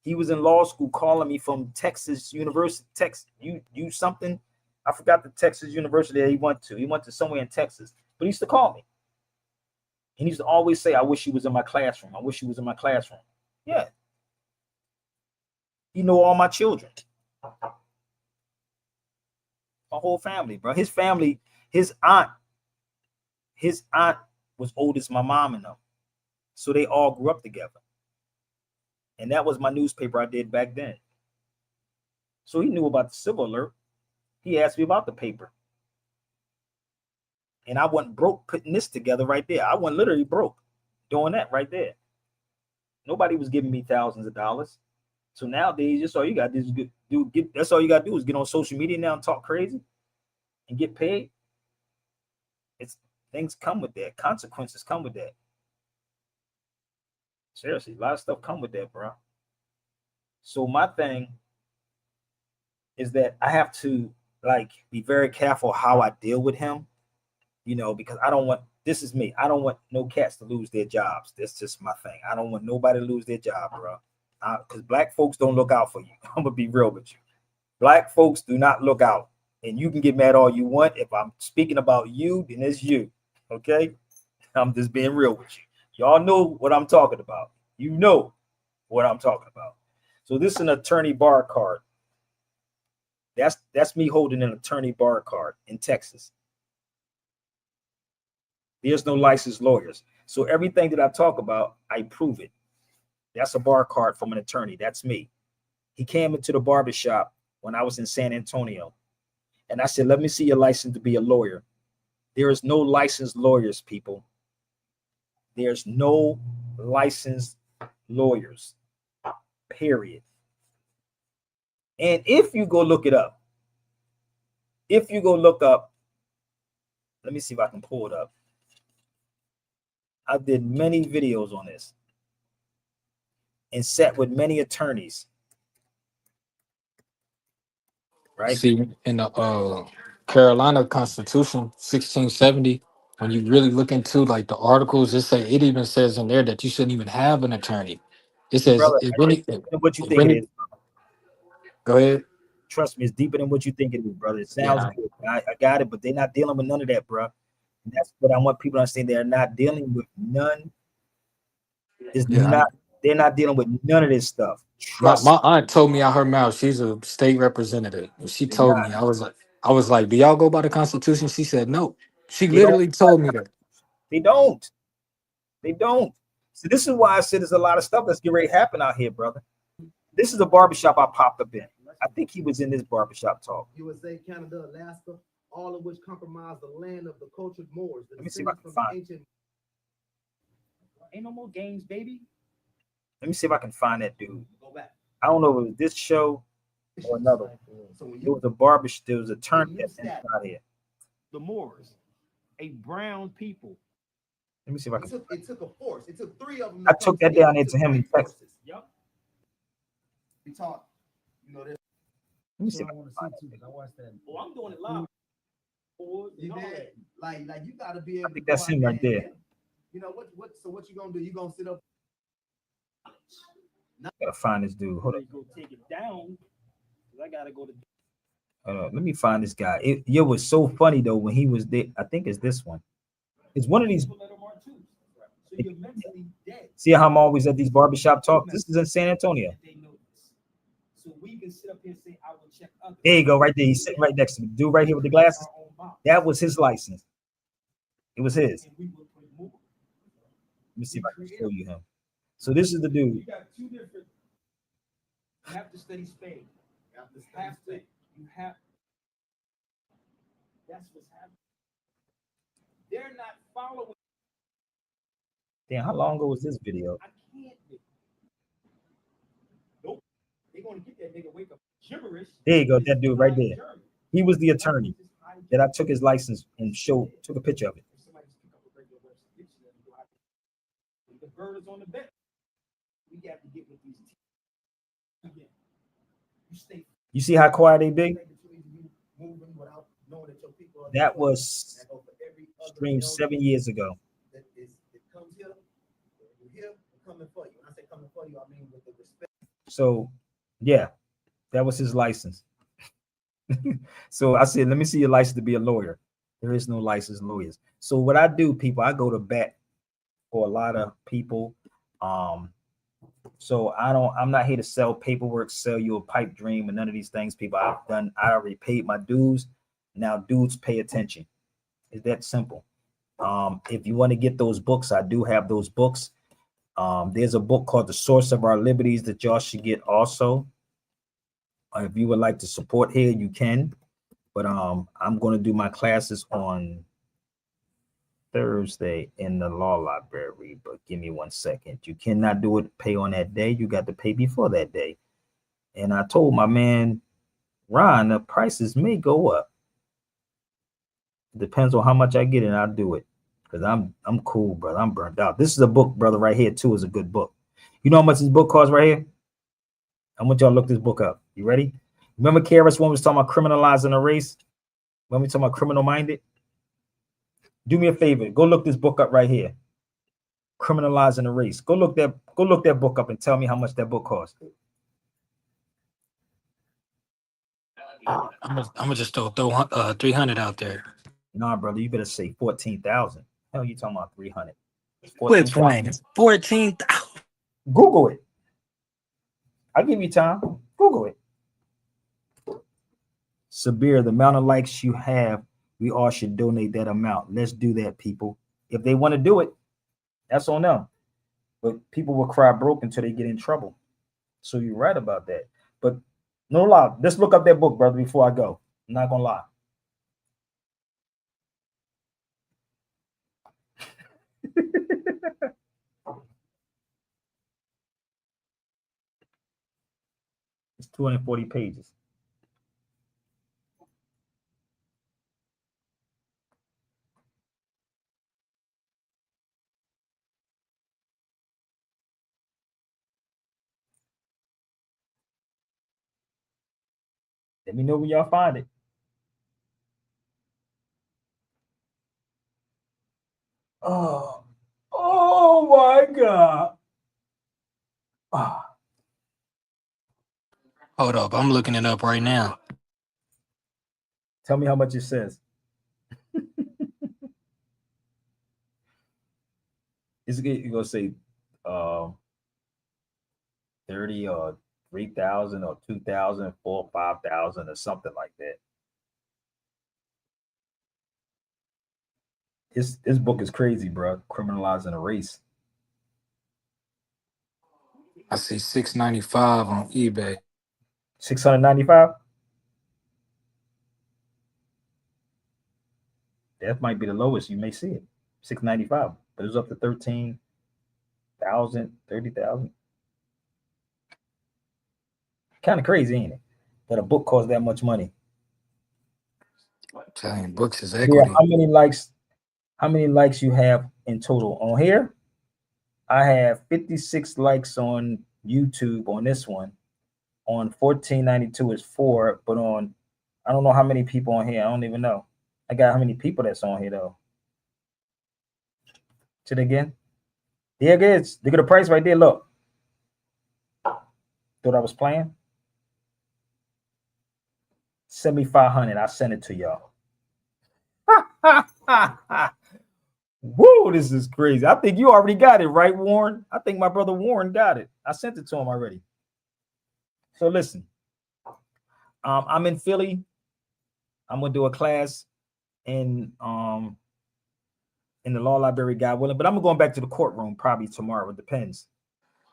A: He was in law school calling me from Texas University. You something? I forgot the Texas University that he went to. He went to somewhere in Texas. But he used to call me. And he used to always say, I wish he was in my classroom. I wish he was in my classroom. Yeah. He know all my children. My whole family, bro. His family, his aunt was old as my mom and them. So they all grew up together. And that was my newspaper I did back then. So he knew about the Civil Alert. He asked me about the paper. And I wasn't broke putting this together right there. I wasn't literally broke doing that right there. Nobody was giving me thousands of dollars. So nowadays, just all you got to do is that's all you got to do is get on social media now and talk crazy and get paid. It's things come with that. Consequences come with that. Seriously, a lot of stuff come with that, bro. So my thing is that I have to like be very careful how I deal with him, you know, because I don't want, this is me. I don't want no cats to lose their jobs. That's just my thing. I don't want nobody to lose their job, bro. Because black folks don't look out for you. I'm gonna be real with you. Black folks do not look out. And you can get mad all you want. If I'm speaking about you, then it's you. Okay? I'm just being real with you. Y'all know what I'm talking about. You know what I'm talking about. So this is an attorney bar card. That's me holding an attorney bar card in Texas. There's no licensed lawyers. So everything that I talk about, I prove it. That's a bar card from an attorney. That's me. He came into the barbershop when I was in San Antonio. And I said, let me see your license to be a lawyer. There is no licensed lawyers, people. There's no licensed lawyers, period. And if you go look it up, let me see if I can pull it up. I did many videos on this and sat with many attorneys. Right.
G: See, in the Carolina Constitution, 1670, when you really look into like the articles, it even says in there that you shouldn't even have an attorney. It says
A: Brother,
G: if
A: I
G: any,
A: think it's deeper than what you
G: if
A: think
G: any,
A: it is.
G: go ahead.
A: Trust me, it's deeper than what you think it is, brother. It sounds
G: Yeah.
A: good. I got it, but they're not dealing with none of that, bro. And that's what I want people to understand. They're not dealing with none.
G: Yeah.
A: They're not dealing with none of this stuff.
G: My
A: Trust me,
G: aunt told me out her mouth, she's a state representative. And she
A: they're
G: told
A: not.
G: me, I was like, do y'all go by the Constitution? She said no. She
A: They don't.
G: literally told me that.
A: They don't. They don't. So this is why I said there's a lot of stuff that's getting ready to happen out here, brother. This is a barbershop I popped up in. I think he was in this barbershop talk.
B: USA, Canada, Alaska, all of which comprise the land of the cultured Moors.
A: Let me see if I can find it. Ain't no more games, baby. Let me see if I can find that dude.
B: Go back.
A: I don't know if it was this show or another one.
B: So when
A: It was a barbershop. There was a turn
B: When you
A: inside here.
B: the Moors, a brown people.
A: Let me see if I can.
B: It took a force. It took three of them.
A: I took that down into him in Texas.
B: Yep. We talked. You know,
A: Let me see if I can find it.
B: I watched that. Oh, I'm doing it live. You did. Like you gotta be able
A: I think
B: to
A: that's
B: go
A: him
B: out
A: right
B: there.
A: there.
B: You know what? So what you gonna do? You gonna sit up?
A: Gotta find this dude. Hold on.
B: Go take it down. I gotta go to.
A: Let me find this guy. It was so funny though when he was there. I think it's this one. It's one of these. See how I'm always at these barbershop talks? This is in San Antonio.
B: So we can sit up here and say, I will check others.
A: There you go, right there. He's sitting right next to me. Dude right here with the glasses. That was his license. It was his. Let me see if I can show you him. So this is the dude.
B: You got two different. You have to study Spain. You have to. You have. That's what's happening. They're not following.
A: Damn, how long ago was this video?
B: I can't. Nope. They're gonna get that nigga wake up gibberish.
A: There you go, that dude right there. He was the attorney that I took his license and took a picture of it.
B: The bird is on the bench. We got to get with these teams. You stay.
A: You see how quiet they be? That was streamed 7 years ago.
B: It comes here. We're here. We're coming for you. When I say coming for you, I mean with the respect.
A: So, yeah, that was his license. So I said, let me see your license to be a lawyer. There is no licensed lawyers. So what I do, people, I go to bat for a lot of people. So I'm not here to sell paperwork, sell you a pipe dream, and none of these things, people. I already paid my dues. Now, dudes, pay attention. It's that simple. If you want to get those books, I do have those books. There's a book called The Source of Our Liberties that y'all should get also. If you would like to support here, you can. But I'm going to do my classes on Thursday in the law library, but give me 1 second. You cannot do it, pay on that day. You got to pay before that day. And I told my man, Ron, the prices may go up. Depends on how much I get, and I'll do it. Because I'm cool, brother. I'm burnt out. This is a book, brother, right here, too, is a good book. You know how much this book costs right here? I want y'all to look this book up. You ready? Remember KRS One was talking about criminalizing a race? When we talking about criminal-minded? Do me a favor. Go look this book up right here. Criminalizing a Race. Go look that book up and tell me how much that book costs.
G: I'm gonna just throw 300 out there.
A: Nah, brother, you better say 14,000. Hell, you talking about 300?
G: Quit playing. 14,000.
A: Google it. I'll give you time. Google it. Sabir, the amount of likes you have, we all should donate that amount. Let's do that, people. If they want to do it, that's on them. But people will cry broke until they get in trouble. So you're right about that. But no lie. Let's look up that book, brother, before I go. I'm not going to lie. It's 240 pages. Let me know when y'all find it. Oh my God. Oh.
G: Hold up, I'm looking it up right now.
A: Tell me how much it says. It's you're gonna say 30 or 3,000 or 2,000, 4,000, 5,000 or something like that. This book is crazy, bro. Criminalizing a Race.
G: I see $695 on eBay.
A: 695. That might be the lowest. You may see it. 695, but it's up to 13,000, 30,000. Kind of crazy, ain't it? That a book costs that much money.
G: I'm telling you, books is equity.
A: Yeah, how many likes you have in total on here? I have 56 likes on YouTube on this one. On 1492 is 4, but on I don't know how many people on here. I don't even know. I got how many people that's on here though. See it again? There it is. Look at the price right there. Look. Thought I was playing. 7,500. I sent it to y'all. Whoa, this is crazy. I think you already got it, right, Warren? I think my brother Warren got it. I sent it to him already. So listen, I'm in Philly. I'm gonna do a class in the law library, God willing, but I'm going back to the courtroom probably tomorrow. It depends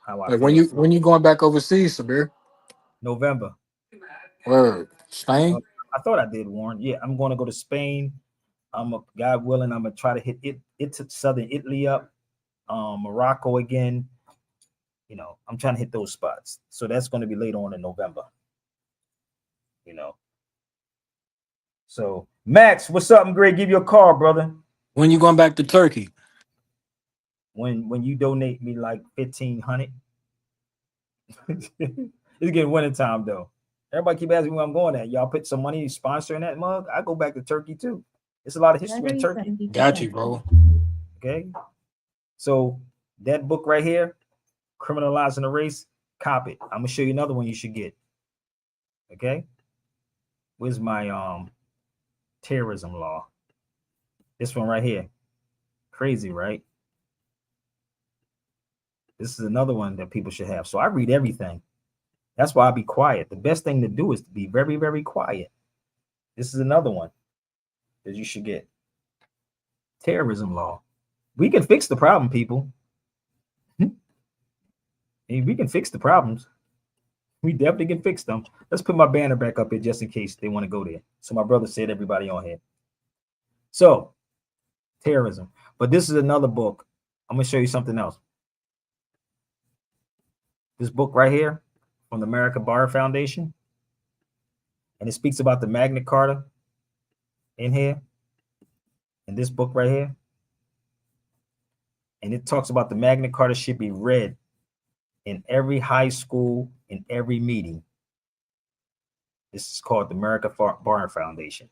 A: how I
G: Like
A: feel.
G: when you going back overseas, Sabir?
A: November.
G: Word. Spain?
A: I thought I did, Warren. Yeah, I'm going to go to Spain. God willing, I'm gonna try to hit to southern Italy up, Morocco again. You know, I'm trying to hit those spots. So that's going to be later on in November. You know. So Max, what's up? I'm great. Give you a call, brother.
G: When you going back to Turkey?
A: When you donate me like 1,500. It's getting winter time though. Everybody keep asking me where I'm going at. Y'all put some money sponsoring that mug. I go back to Turkey too. It's a lot of history in Turkey.
G: Got you, bro.
A: Okay. So that book right here, Criminalizing the Race, cop it. I'm gonna show you another one you should get. Okay. Where's my terrorism law? This one right here. Crazy, right? This is another one that people should have. So I read everything. That's why I be quiet. The best thing to do is to be very, very quiet. This is another one that you should get. Terrorism law. We can fix the problem, people. We can fix the problems. We definitely can fix them. Let's put my banner back up here just in case they want to go there. So my brother said everybody on here. So terrorism. But this is another book. I'm going to show you something else. This book right here from the American Bar Foundation. And it speaks about the Magna Carta in here. In this book right here. And it talks about the Magna Carta should be read in every high school, in every meeting. This is called the American Bar Foundation.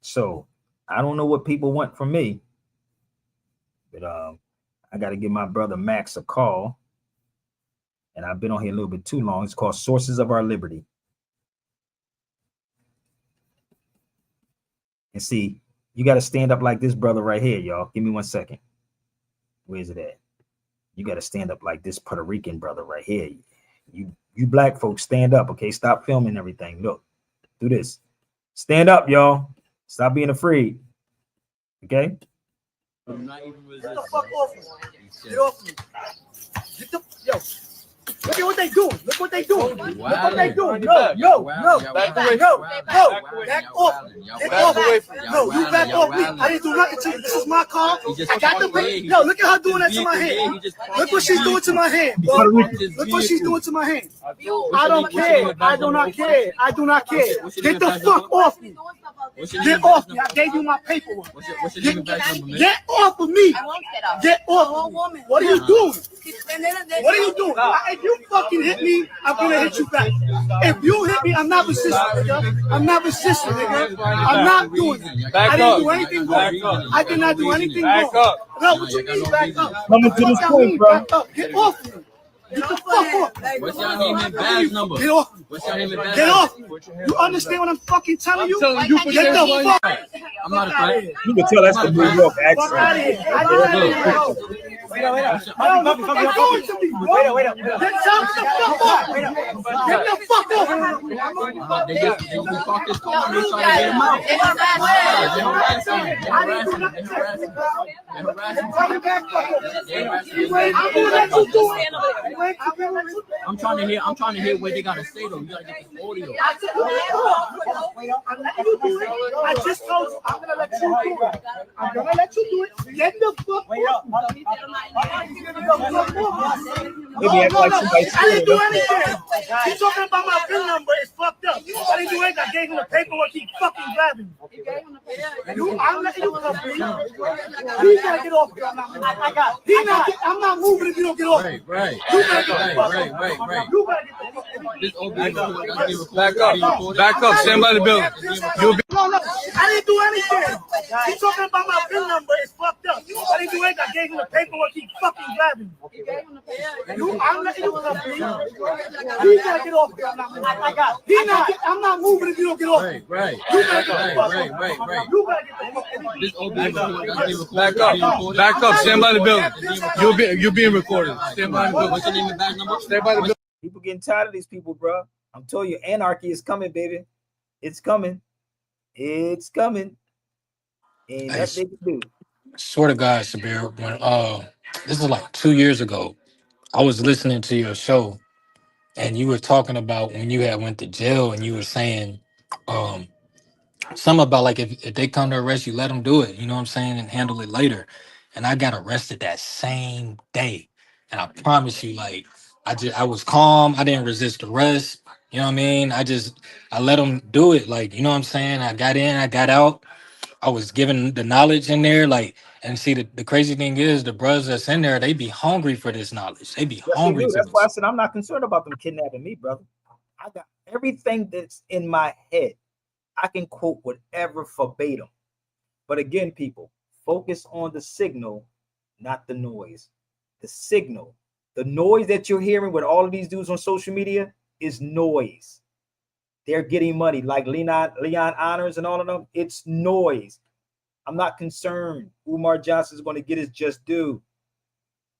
A: So I don't know what people want from me, but I got to give my brother Max a call. And I've been on here a little bit too long. It's called Sources of Our Liberty. And see, you got to stand up like this brother right here, y'all. Give me 1 second. Where's it at? You got to stand up like this Puerto Rican brother right here. You black folks, stand up, okay? Stop filming everything. Look, do this. Stand up, y'all. Stop being afraid. Okay?
H: I'm not even resisting. Get the fuck off me. Get off me. Get the, yo. Look at what they doing. Look what they doing. Look what they doing. No. Back away. Back off. Get off. No, you back off me. I didn't do nothing to you. This is my car. I got the paper. Yo, look at her doing that to my hand. Look what she's doing to my hand, bro. Look what she's doing to my hand. I don't care. I do not care. I do not care. Get the fuck off me. Get off me. I gave you my paperwork. Get off of me. Get off. What are you doing? What are you doing? If you fucking hit me, I'm gonna hit you back. If you hit me, I'm not resisting, nigga. I'm not resisting, nigga. I'm not doing it. I didn't do anything wrong. I did not do anything wrong. No, what you mean back up?
A: Coming to this point, bro.
H: Back up. Get off me. Get the fuck off.
I: What's your name and badge number?
H: Get off me.
I: What's your name and badge
H: Get
I: number?
H: off me. You understand what I'm fucking telling you?
I: I'm
H: Get the fuck.
I: I'm not a threat.
A: You can tell that's the New York
H: Fuck out of here. I did not do it. Wait up. Look what they're doing to me, bro. Get the fuck off. Get the fuck off.
I: They just parked this car and they're trying to get him out.
H: I didn't do nothing. Turn it back up. I'm gonna let you do it.
I: I'm trying to hear what they gotta say though. You gotta get the audio.
H: I'm letting you do it. I just told you I'm gonna let you do it. I'm gonna let you do it. Get the fuck off. I didn't do anything. He's talking about my PIN number. It's fucked up. I didn't do anything. I gave him the paperwork. He fucking grabbed me. I'm letting you come free. He's gotta get off. I'm not moving if you don't get off.
I: Right.
H: You gotta get the fuck off. You gotta get the fuck off.
I: This OB
J: Back up. Stand by the building.
H: No. I didn't do anything. He's talking about my PIN number. It's fucked up. I didn't do anything. I gave him the paperwork. He fucking grabbed me. I'm letting you come free. He's gotta get off. I'm not moving if you don't get off.
I: Right.
H: You gotta get the fuck off. You gotta get the fuck off.
I: This OB
J: Back up. Stand by the building. You're being recorded. Stand by the building.
I: What's your name and badge number?
J: Stand by the building.
A: People getting tired of these people, bro. I'm telling you, anarchy is coming, baby. It's coming. It's coming. And that's what they can do.
G: Swear to God, Sabir, when this is like 2 years ago, I was listening to your show and you were talking about when you had went to jail and you were saying something about like if they come to arrest you, let them do it, you know what I'm saying, and handle it later. And I got arrested that same day. And I promise you, like, I was calm, I didn't resist arrest, you know what I mean? I let them do it, like, you know what I'm saying? I got in, I got out. I was given the knowledge in there, like, and see the crazy thing is the brothers that's in there, they be hungry for this knowledge. They be hungry.
A: That's why I said I'm not concerned about them kidnapping me, brother. I got everything that's in my head. I can quote whatever verbatim. But again, people, focus on the signal, not the noise. The signal, the noise that you're hearing with all of these dudes on social media is noise. They're getting money like Leon Honors and all of them. It's noise. I'm not concerned. Umar Johnson is going to get his just due.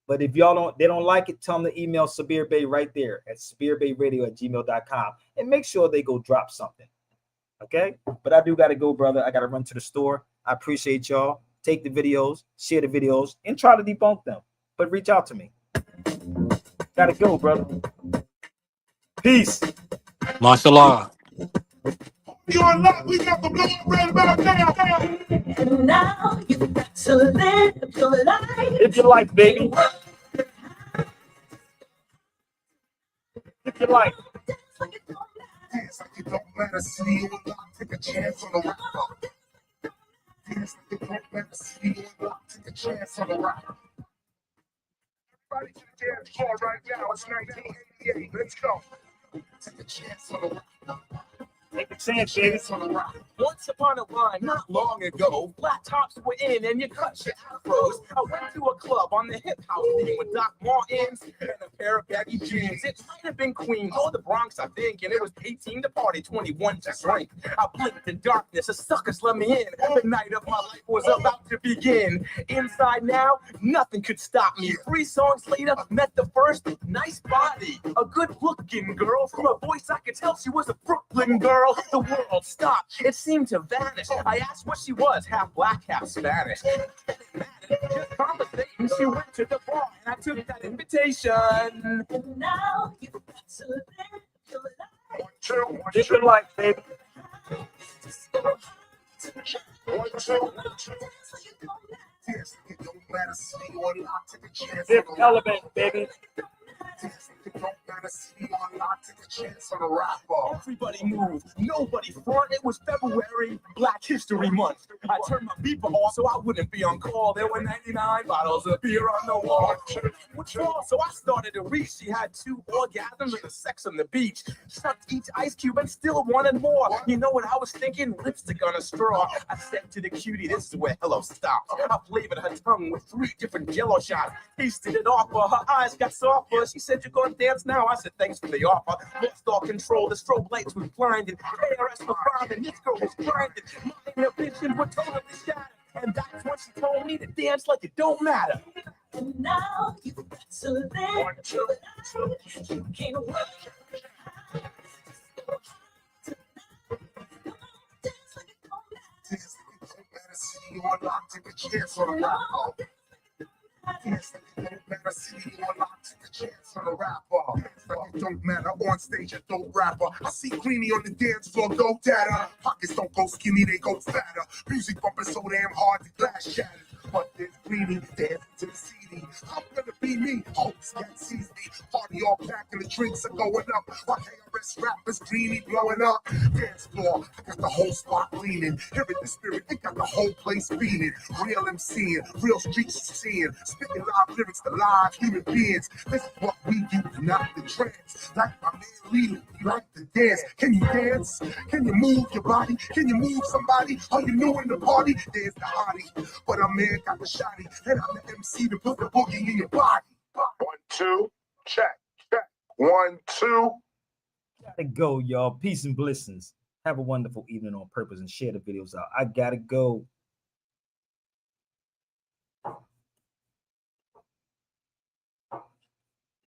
A: But if y'all they don't like it, tell them to email Sabir Bey right there at sabirbayradio@gmail.com and make sure they go drop something. Okay? But I do got to go, brother. I got to run to the store. I appreciate y'all. Take the videos, share the videos, and try to debunk them. But reach out to me. Got to go, brother. Peace.
G: Mashallah.
E: You're not, we got the blood right about now.
B: And now you've got to live your life.
A: Live your life, baby. Live your life.
E: Dance like it don't matter, see you and lock, take a chance on the rock. Dance like it don't matter, see you and lock, take a chance on the rock. Everybody to the dance floor right now, it's 1988, let's go. Take a chance on the rock.
A: Take a chance, baby.
H: Once upon a time, not long ago, flat tops were in and you cut your afros. I went to a club on the hip house thing with Doc Martens and a pair of baggy jeans. It might have been Queens or the Bronx, I think, and it was 18 to party, 21 to drink. I blinked in darkness, the suckers let me in. The night of my life was about to begin. Inside now, nothing could stop me. 3 songs later, met the first nice body, a good-looking girl. From her voice, I could tell she was a Brooklyn girl. The world stopped. It seemed to vanish. I asked what she was, half black, half Spanish. It didn't matter. Just conversation. She went to the bar and I took that invitation.
B: And now you've got to live your life.
A: Live your life, baby.
E: Dance like it don't matter, see you and lock, take a chance
A: Live
E: on the rock.
A: element, baby.
E: Dance like it don't matter, see you and lock, take a chance on the rock ball.
H: Everybody moved, nobody front. It was February, Black History Month. I turned my beeper off so I wouldn't be on call. There were 99 bottles of beer on the wall. Withdrawal, so I started to reach. She had 2 orgasms and the sex on the beach. Sucked each ice cube and still wanted more. You know what I was thinking? Lipstick on a straw. I said to the cutie, this is where hello stopped. I flavored her tongue with 3 different Jello shots. Tasted it off her. Her eyes got softer. She said, "You're gonna dance now?" I said, "Thanks for the offer." Lost all control. The strobe lights was blinded. KRS was grinding. This girl was grinding. My inhibitions were totally shattered. And that's when she told me to dance like it don't matter.
B: And now you've got to live your life. You can't work. Dance like it don't matter.
E: Dance like it don't matter, see you and lock, take a chance on the rock ball. Dance like it don't matter, see you and lock, take a chance on the rock ball. Dance like it don't matter, on stage a dope rapper. I see Greenie on the dance floor, go data. Pockets don't go skinny, they go fatter. Music bumping so damn hard, the glass shatters. But there's Greenie dancing to the CD. I'm gonna be me, hopes that sees me. Party all packed and the drinks are going up. While KRS rappers Greenie blowing up. Dance floor, I got the whole spot leaning. Hearing the spirit, they got the whole place beating. Real MCing, real streets seeing. Spitting live lyrics to live human beings. This is what we do, not the trance. Like my man Lee, you like to dance. Can you dance? Can you move your body? Can you move somebody? Are you new in the party? There's the hottie. But a man got the shotty. And I'm the MC to put the boogie in your body. 1, 2, check. 1, 2.
A: Gotta go, y'all. Peace and blessings. Have a wonderful evening on purpose and share the videos out. I gotta go.